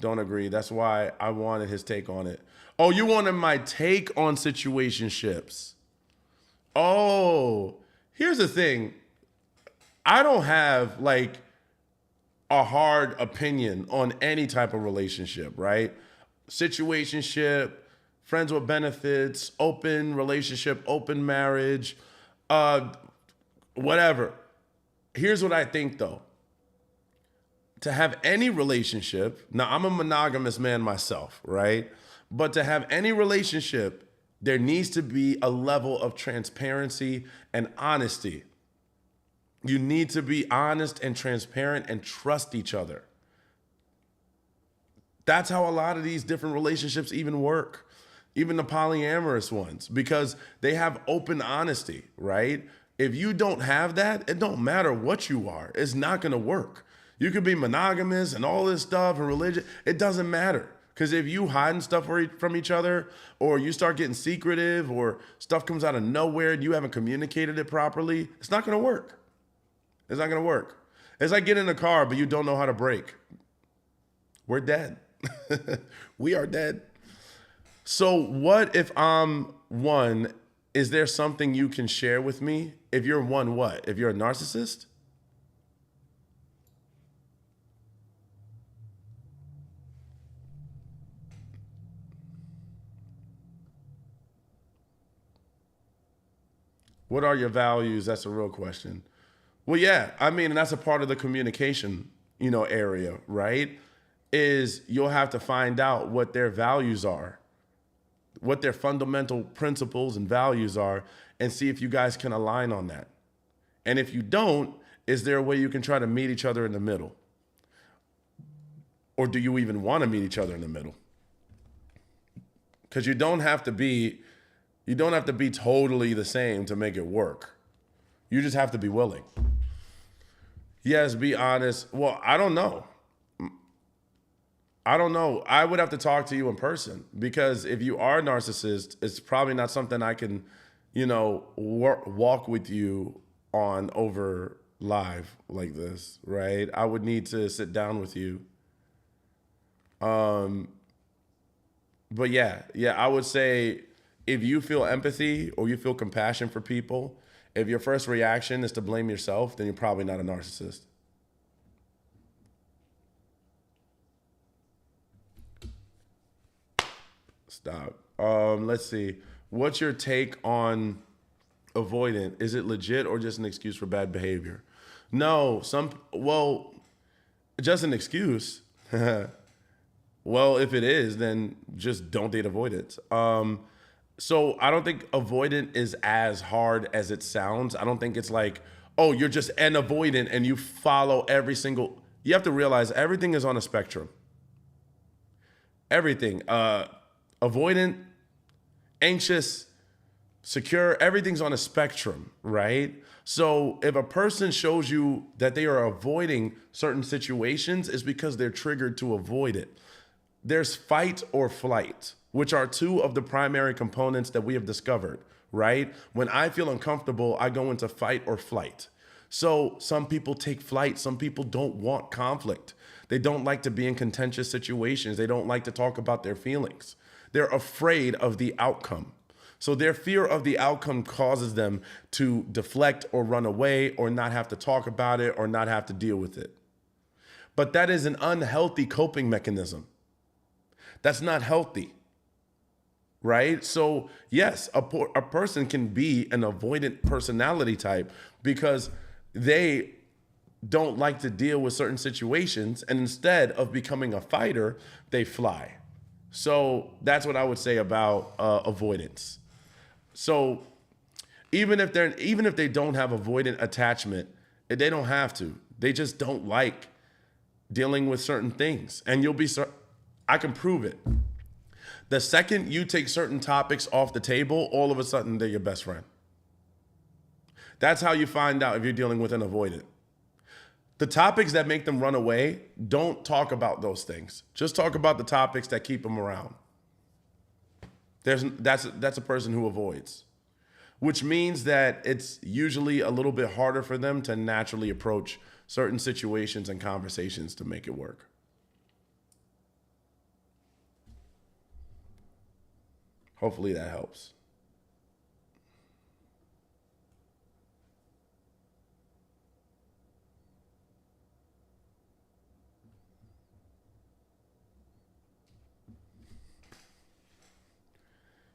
agree. That's why I wanted his take on it. Oh, you wanted my take on situationships. Oh, here's the thing. I don't have like a hard opinion on any type of relationship, right? Situationship, friends with benefits, open relationship, open marriage, whatever. Here's what I think though. To have any relationship, now I'm a monogamous man myself, right? But to have any relationship, there needs to be a level of transparency and honesty. You need to be honest and transparent and trust each other. That's how a lot of these different relationships even work, even the polyamorous ones, because they have open honesty, right? If you don't have that, it don't matter what you are. It's not going to work. You could be monogamous and all this stuff and religion. It doesn't matter. Because if you hiding stuff from each other, or you start getting secretive, or stuff comes out of nowhere and you haven't communicated it properly, it's not going to work. It's not going to work. It's like getting in a car, but you don't know how to brake. We're dead. We are dead. So what if I'm one? Is there something you can share with me? If you're one, what? If you're a narcissist? What are your values? That's a real question. Well, yeah, I mean, and that's a part of the communication, area, right? Is you'll have to find out what their values are, what their fundamental principles and values are, and see if you guys can align on that. And if you don't, is there a way you can try to meet each other in the middle? Or do you even want to meet each other in the middle? Because you don't have to be totally the same to make it work. You just have to be willing. Yes, be honest. Well, I don't know. I would have to talk to you in person, because if you are a narcissist, it's probably not something I can, walk with you on over live like this, right? I would need to sit down with you. But yeah, I would say if you feel empathy or you feel compassion for people, if your first reaction is to blame yourself, then you're probably not a narcissist. Stop. Let's see. What's your take on avoidant? Is it legit or just an excuse for bad behavior? No, just an excuse. Well, if it is, then just don't date avoidance. So I don't think avoidant is as hard as it sounds. I don't think it's like, oh, you're just an avoidant and you follow every single. You have to realize everything is on a spectrum. Everything. Avoidant, anxious, secure, everything's on a spectrum, right? So if a person shows you that they are avoiding certain situations, it's because they're triggered to avoid it. There's fight or flight, which are two of the primary components that we have discovered, right? When I feel uncomfortable, I go into fight or flight. So some people take flight. Some people don't want conflict. They don't like to be in contentious situations. They don't like to talk about their feelings. They're afraid of the outcome. So their fear of the outcome causes them to deflect or run away or not have to talk about it or not have to deal with it. But that is an unhealthy coping mechanism. That's not healthy, right? So yes, a person can be an avoidant personality type because they don't like to deal with certain situations, and instead of becoming a fighter, they fly. So that's what I would say about avoidance. So even if they don't have avoidant attachment, they don't have to. They just don't like dealing with certain things, and I can prove it. The second you take certain topics off the table, all of a sudden they're your best friend. That's how you find out if you're dealing with an avoidant. The topics that make them run away, don't talk about those things. Just talk about the topics that keep them around. That's a person who avoids, which means that it's usually a little bit harder for them to naturally approach certain situations and conversations to make it work. Hopefully that helps.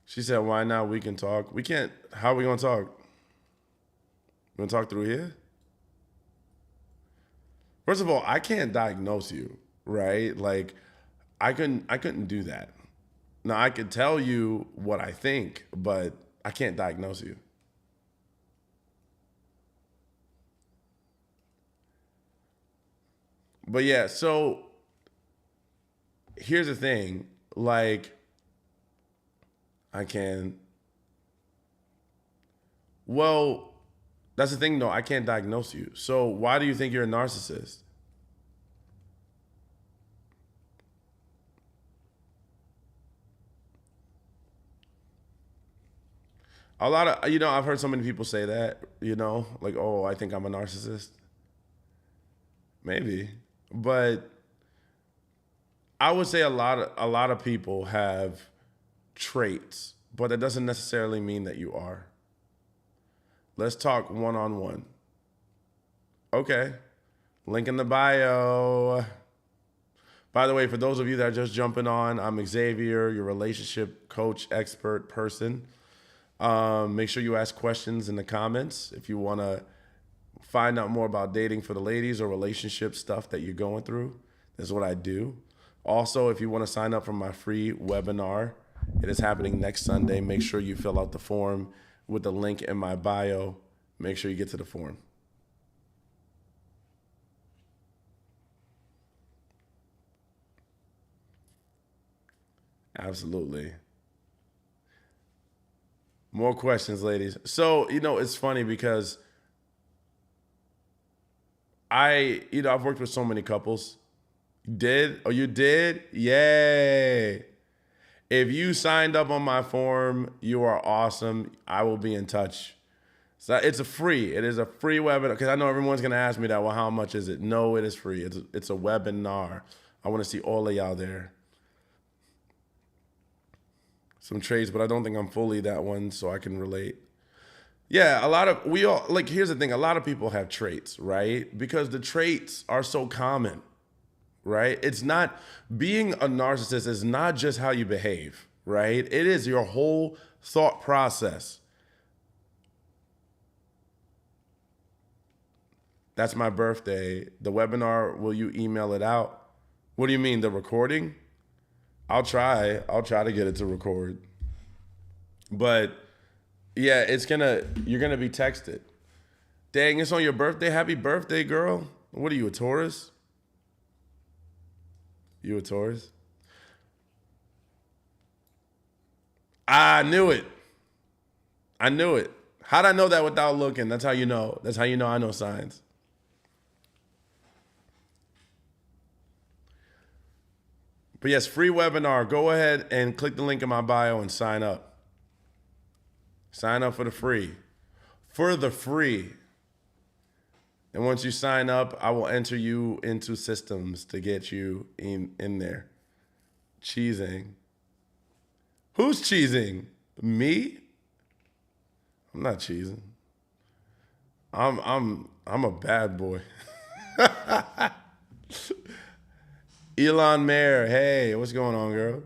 She said, why not? We can talk. We can't. How are we going to talk? We going to talk through here? First of all, I can't diagnose you, right? Like, I couldn't do that. Now, I could tell you what I think, but I can't diagnose you. But yeah, so here's the thing. Like, I can. Well, that's the thing, though. I can't diagnose you. So why do you think you're a narcissist? A lot of, I've heard so many people say that, like, oh, I think I'm a narcissist. Maybe. But I would say a lot of people have traits, but it doesn't necessarily mean that you are. Let's talk one on one. Okay. Link in the bio. By the way, for those of you that are just jumping on, I'm Xavier, your relationship coach, expert person. Make sure you ask questions in the comments if you want to find out more about dating for the ladies or relationship stuff that you're going through. This is what I do. Also, if you want to sign up for my free webinar, it is happening next Sunday. Make sure you fill out the form with the link in my bio. Make sure you get to the form. Absolutely. More questions, ladies. So, it's funny because I've worked with so many couples. Did? Oh, you did? Yay. If you signed up on my form, you are awesome. I will be in touch. So it is a free webinar, because I know everyone's going to ask me that, well, how much is it? No, it is free. It's a webinar. I want to see all of y'all there. Some traits, but I don't think I'm fully that one, so I can relate. Yeah, here's the thing. A lot of people have traits, right? Because the traits are so common, right? It's not, being a narcissist is not just how you behave, right? It is your whole thought process. That's my birthday. The webinar, will you email it out? What do you mean, the recording? I'll try to get it to record. But yeah, you're gonna be texted. Dang, it's on your birthday. Happy birthday, girl. What are you, a Taurus? You a Taurus? I knew it. How'd I know that without looking? That's how you know. I know signs. But yes, free webinar. Go ahead and click the link in my bio and sign up. Sign up for the free. And once you sign up, I will enter you into systems to get you in there. Cheesing. Who's cheesing? Me? I'm not cheesing. I'm a bad boy. Elon Mayer, hey, what's going on, girl?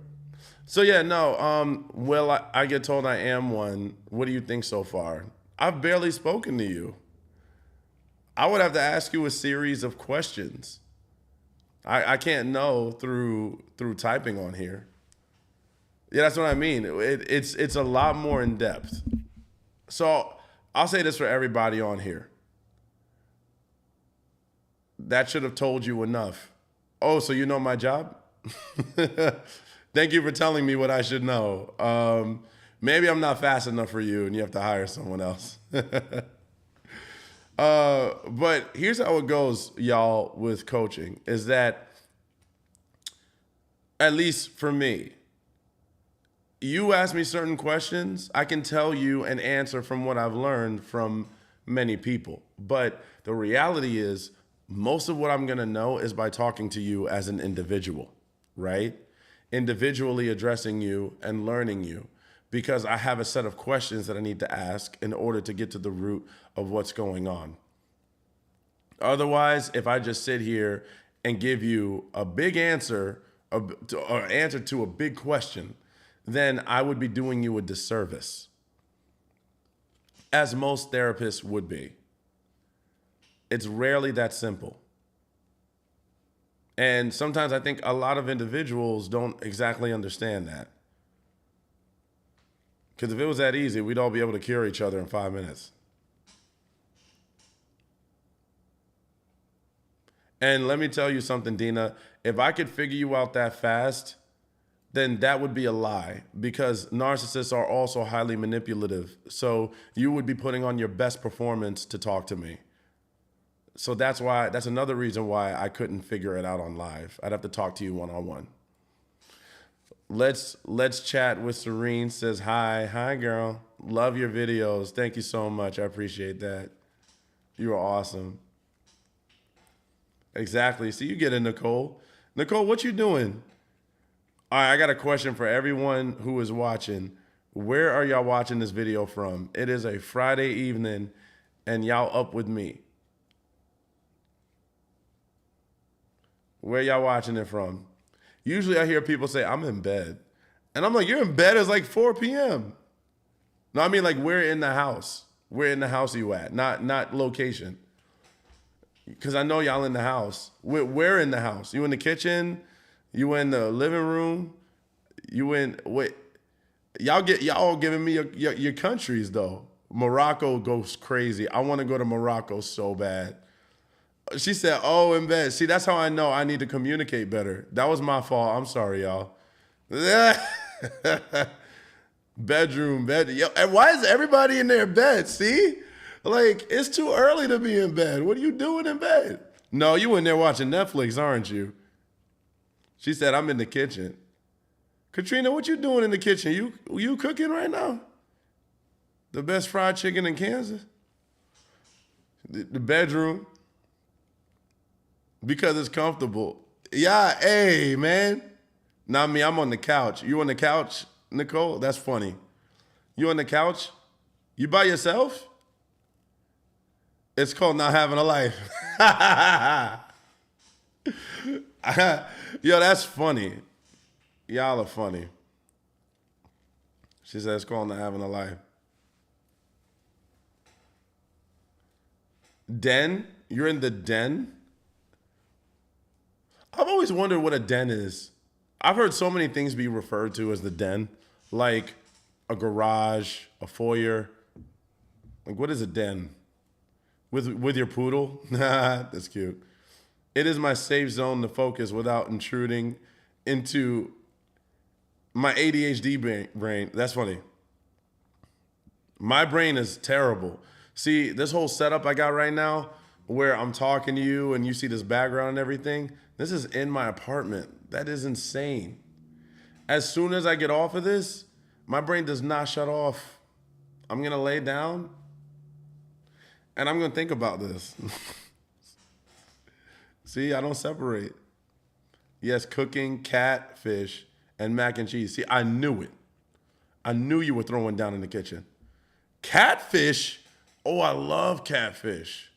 So yeah, no, well, I get told I am one. What do you think so far? I've barely spoken to you. I would have to ask you a series of questions. I can't know through typing on here. Yeah, that's what I mean. It's a lot more in depth. So I'll say this for everybody on here. That should have told you enough. Oh, so you know my job? Thank you for telling me what I should know. Maybe I'm not fast enough for you and you have to hire someone else. But here's how it goes, y'all, with coaching, is that, at least for me, you ask me certain questions, I can tell you an answer from what I've learned from many people. But the reality is, most of what I'm going to know is by talking to you as an individual, right? Individually addressing you and learning you, because I have a set of questions that I need to ask in order to get to the root of what's going on. Otherwise, if I just sit here and give you a big answer or answer to a big question, then I would be doing you a disservice, as most therapists would be. It's rarely that simple. And sometimes I think a lot of individuals don't exactly understand that. Because if it was that easy, we'd all be able to cure each other in 5 minutes. And let me tell you something, Dina. If I could figure you out that fast, then that would be a lie, because narcissists are also highly manipulative. So you would be putting on your best performance to talk to me. So that's another reason why I couldn't figure it out on live. I'd have to talk to you one-on-one. Let's chat with Serene says hi girl, love your videos, thank you so much, I appreciate that. You are awesome. Exactly. See, you get it, Nicole. Nicole, what you doing? All right, I got a question for everyone who is watching. Where are y'all watching this video from? It is a Friday evening, and y'all up with me. Where y'all watching it from? Usually I hear people say, I'm in bed. And I'm like, you're in bed? It's like 4 p.m. No, I mean like where in the house? Where in the house are you at? Not location. Because I know y'all in the house. Where in the house? You in the kitchen? You in the living room? You in, wait. Y'all giving me your countries though. Morocco goes crazy. I want to go to Morocco so bad. She said, oh, in bed. See, that's how I know I need to communicate better. That was my fault. I'm sorry, y'all. Bedroom, bed. Yo, and why is everybody in their bed? See? Like, it's too early to be in bed. What are you doing in bed? No, you in there watching Netflix, aren't you? She said, I'm in the kitchen. Katrina, what you doing in the kitchen? You cooking right now? The best fried chicken in Kansas? The bedroom? Because it's comfortable. Yeah, hey, man. Not me, I'm on the couch. You on the couch, Nicole? That's funny. You on the couch? You by yourself? It's called not having a life. Yo, that's funny. Y'all are funny. She said it's called not having a life. Den? You're in the den? I've always wondered what a den is. I've heard so many things be referred to as the den, like a garage, a foyer. Like, what is a den? With your poodle? That's cute. It is my safe zone to focus without intruding into my ADHD brain. That's funny. My brain is terrible. See, this whole setup I got right now, where I'm talking to you and you see this background and everything, this is in my apartment. That is insane. As soon as I get off of this, my brain does not shut off. I'm going to lay down and I'm going to think about this. See, I don't separate. Yes, cooking, catfish, and mac and cheese. See, I knew it. I knew you were throwing down in the kitchen. Catfish? Oh, I love catfish.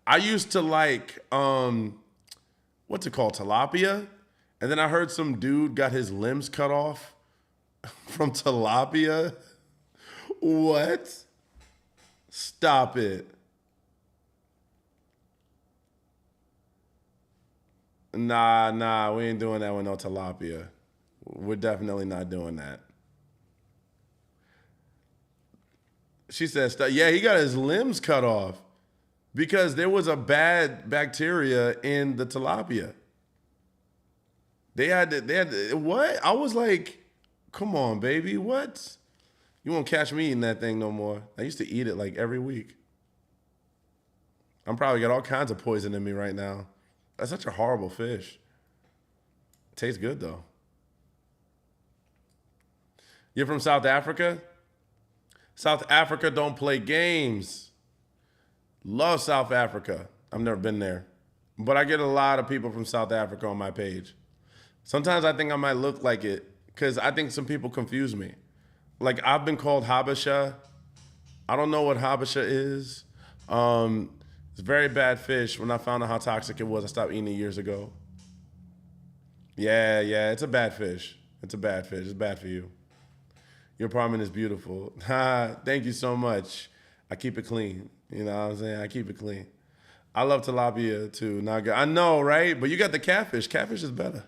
I used to like, what's it called, tilapia? And then I heard some dude got his limbs cut off from tilapia. What? Stop it. Nah, we ain't doing that with no tilapia. We're definitely not doing that. She says, yeah, he got his limbs cut off because there was a bad bacteria in the tilapia. They had what? I was like, come on, baby, what? You won't catch me eating that thing no more. I used to eat it like every week. I'm probably got all kinds of poison in me right now. That's such a horrible fish. It tastes good though. You're from South Africa? South Africa don't play games. Love South Africa. I've never been there. But I get a lot of people from South Africa on my page. Sometimes I think I might look like it because I think some people confuse me. Like I've been called Habesha. I don't know what Habesha is. It's very bad fish. When I found out how toxic it was, I stopped eating it years ago. Yeah, it's a bad fish. It's a bad fish. It's bad for you. Your apartment is beautiful. Thank you so much. I keep it clean. You know what I'm saying? I keep it clean. I love tilapia too. Not good. I know, right? But you got the catfish. Catfish is better.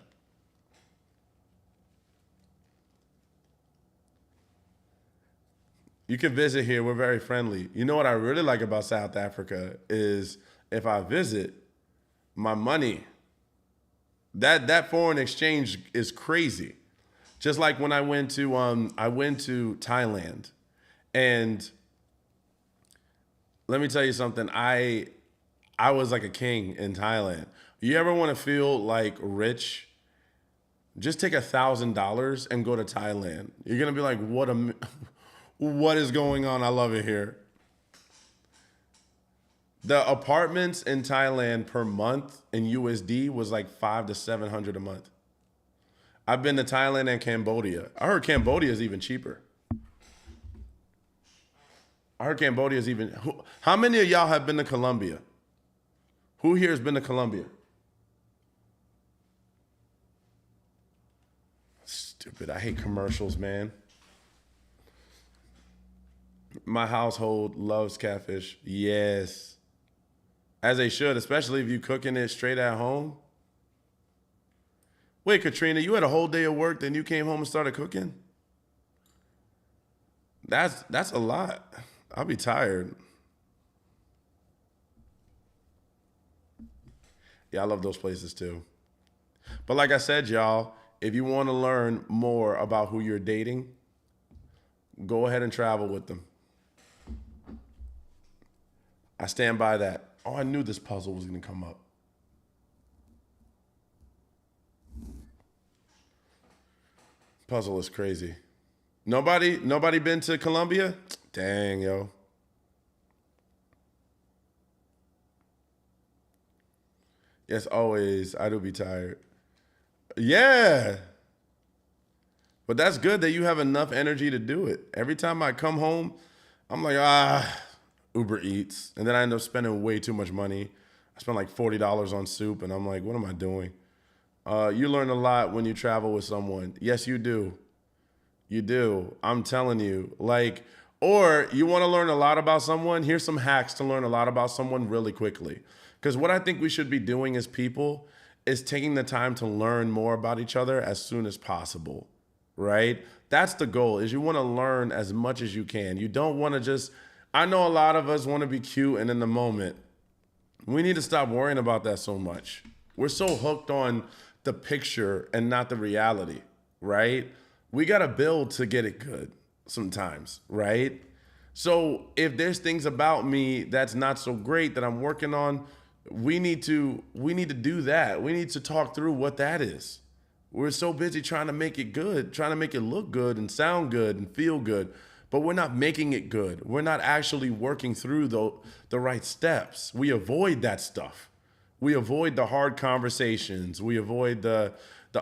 You can visit here. We're very friendly. You know what I really like about South Africa is if I visit, my money, that foreign exchange is crazy. Just like when I went to Thailand, and let me tell you something. I was like a king in Thailand. You ever want to feel like rich? Just take $1,000 and go to Thailand. You're gonna be like, what is going on? I love it here. The apartments in Thailand per month in USD was like 500 to 700 a month. I've been to Thailand and Cambodia. I heard Cambodia is even cheaper. I heard Cambodia is even. How many of y'all have been to Colombia? Who here has been to Colombia? Stupid. I hate commercials, man. My household loves catfish. Yes. As they should, especially if you're cooking it straight at home. Wait, Katrina, you had a whole day of work, then you came home and started cooking? That's a lot. I'll be tired. Yeah, I love those places too. But like I said, y'all, if you want to learn more about who you're dating, go ahead and travel with them. I stand by that. Oh, I knew this puzzle was going to come up. Puzzle is crazy. Nobody been to Colombia? Dang, yo. Yes, always. I do be tired. Yeah. But that's good that you have enough energy to do it. Every time I come home, I'm like, Uber Eats. And then I end up spending way too much money. I spent like $40 on soup, and I'm like, what am I doing? You learn a lot when you travel with someone. Yes, you do. You do. I'm telling you. Like, or you want to learn a lot about someone, here's some hacks to learn a lot about someone really quickly. Because what I think we should be doing as people is taking the time to learn more about each other as soon as possible, right? That's the goal, is you want to learn as much as you can. You don't want to just, I know a lot of us want to be cute and in the moment. We need to stop worrying about that so much. We're so hooked on the picture and not the reality, right? We got to build to get it good sometimes, right? So if there's things about me that's not so great that I'm working on, we need to do that. We need to talk through what that is. We're so busy trying to make it good, trying to make it look good and sound good and feel good, but we're not making it good. We're not actually working through the right steps. We avoid that stuff. We avoid the hard conversations. We avoid the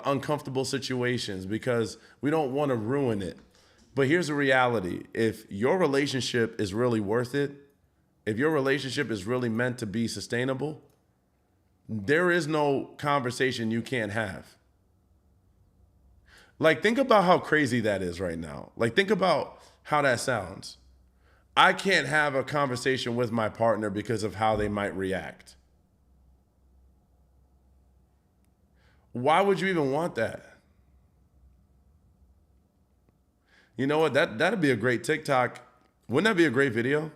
uncomfortable situations because we don't want to ruin it. But here's the reality. If your relationship is really worth it, if your relationship is really meant to be sustainable, there is no conversation you can't have. Like, think about how crazy that is right now. Like, think about how that sounds. I can't have a conversation with my partner because of how they might react. Why would you even want that? You know what? That'd be a great TikTok. Wouldn't that be a great video?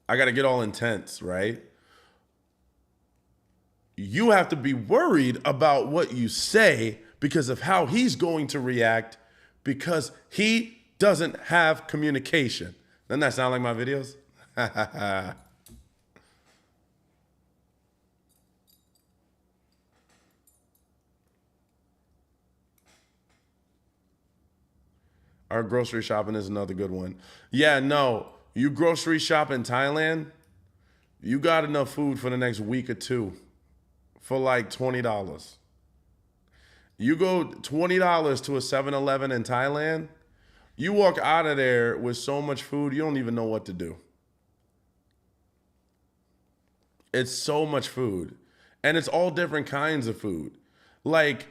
I got to get all intense, right? You have to be worried about what you say because of how he's going to react because he doesn't have communication. Doesn't that sound like my videos? Our grocery shopping is another good one. Yeah, no, you grocery shop in Thailand, you got enough food for the next week or two for like $20. You go $20 to a 7-Eleven in Thailand, you walk out of there with so much food, you don't even know what to do. It's so much food. And it's all different kinds of food. Like,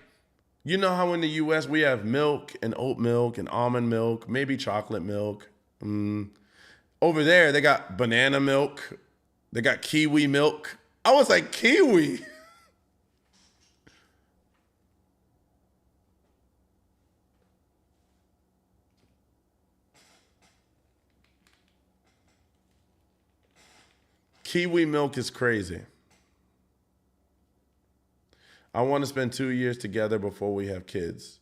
you know how in the US we have milk and oat milk and almond milk, maybe chocolate milk. Over there, they got banana milk. They got kiwi milk. I was like, kiwi? Kiwi milk is crazy. I want to spend 2 years together before we have kids.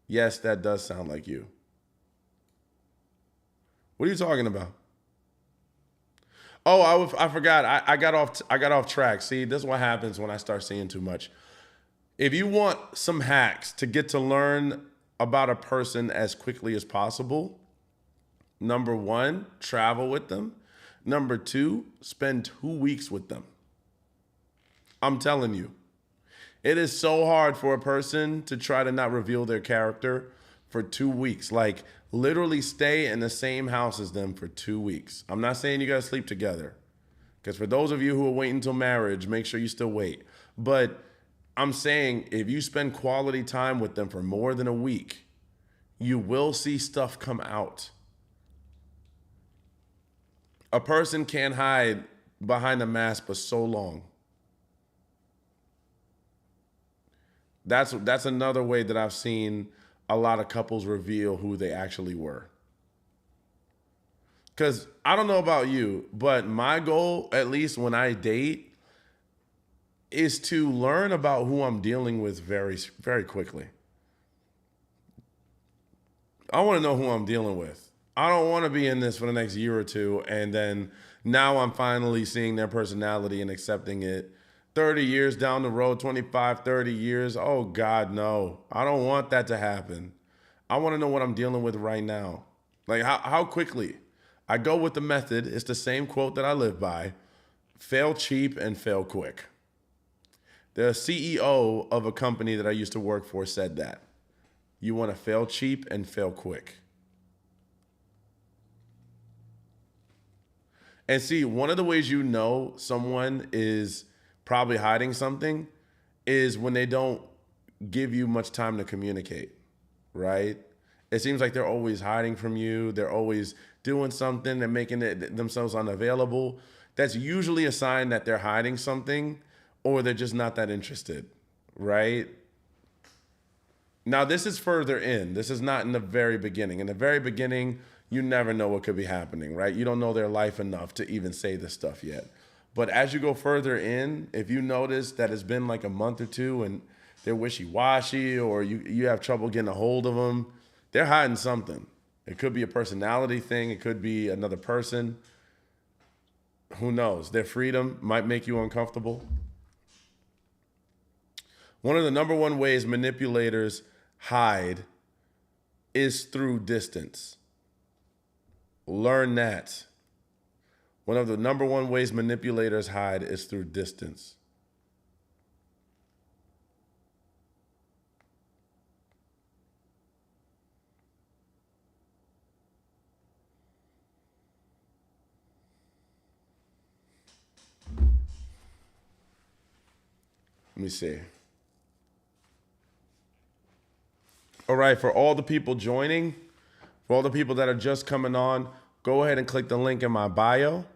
Yes, that does sound like you. What are you talking about? Oh, I forgot. I got off track. See, this is what happens when I start seeing too much. If you want some hacks to get to learn about a person as quickly as possible, number one, travel with them. Number two, spend 2 weeks with them. I'm telling you, it is so hard for a person to try to not reveal their character for 2 weeks. Like, literally stay in the same house as them for 2 weeks. I'm not saying you gotta sleep together, because for those of you who are waiting until marriage, make sure you still wait. But I'm saying if you spend quality time with them for more than a week, you will see stuff come out. A person can't hide behind a mask for so long. That's another way that I've seen a lot of couples reveal who they actually were. Because I don't know about you, but my goal, at least when I date, is to learn about who I'm dealing with very, very quickly. I want to know who I'm dealing with. I don't want to be in this for the next year or two, and then now I'm finally seeing their personality and accepting it 30 years down the road, 25, 30 years. Oh, God, no. I don't want that to happen. I want to know what I'm dealing with right now. Like, how quickly? I go with the method. It's the same quote that I live by. Fail cheap and fail quick. The CEO of a company that I used to work for said that. You want to fail cheap and fail quick. And see, one of the ways you know someone is probably hiding something is when they don't give you much time to communicate, right? It seems like they're always hiding from you. They're always doing something and making it themselves unavailable. That's usually a sign that they're hiding something or they're just not that interested, right? Now, this is further in. This is not in the very beginning. In the very beginning, you never know what could be happening, right? You don't know their life enough to even say this stuff yet. But as you go further in, if you notice that it's been like a month or two and they're wishy-washy or you have trouble getting a hold of them, they're hiding something. It could be a personality thing. It could be another person. Who knows? Their freedom might make you uncomfortable. One of the number one ways manipulators hide is through distance. Learn that. One of the number one ways manipulators hide is through distance. Let me see. All right, for all the people joining, for all the people that are just coming on, go ahead and click the link in my bio.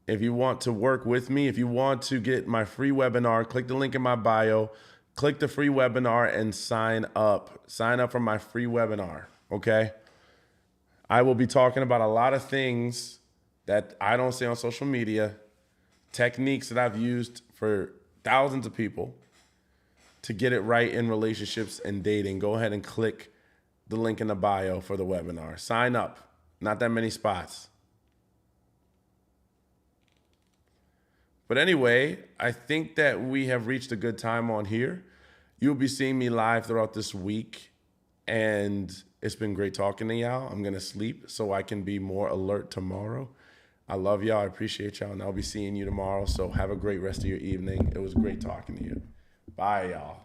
If you want to work with me, if you want to get my free webinar, click the link in my bio, click the free webinar and sign up. Sign up for my free webinar, okay? I will be talking about a lot of things that I don't say on social media, techniques that I've used for thousands of people to get it right in relationships and dating. Go ahead and click the link in the bio for the webinar. Sign up. Not that many spots. But anyway, I think that we have reached a good time on here. You'll be seeing me live throughout this week, and it's been great talking to y'all. I'm going to sleep so I can be more alert tomorrow. I love y'all. I appreciate y'all, and I'll be seeing you tomorrow. So have a great rest of your evening. It was great talking to you. Bye, y'all.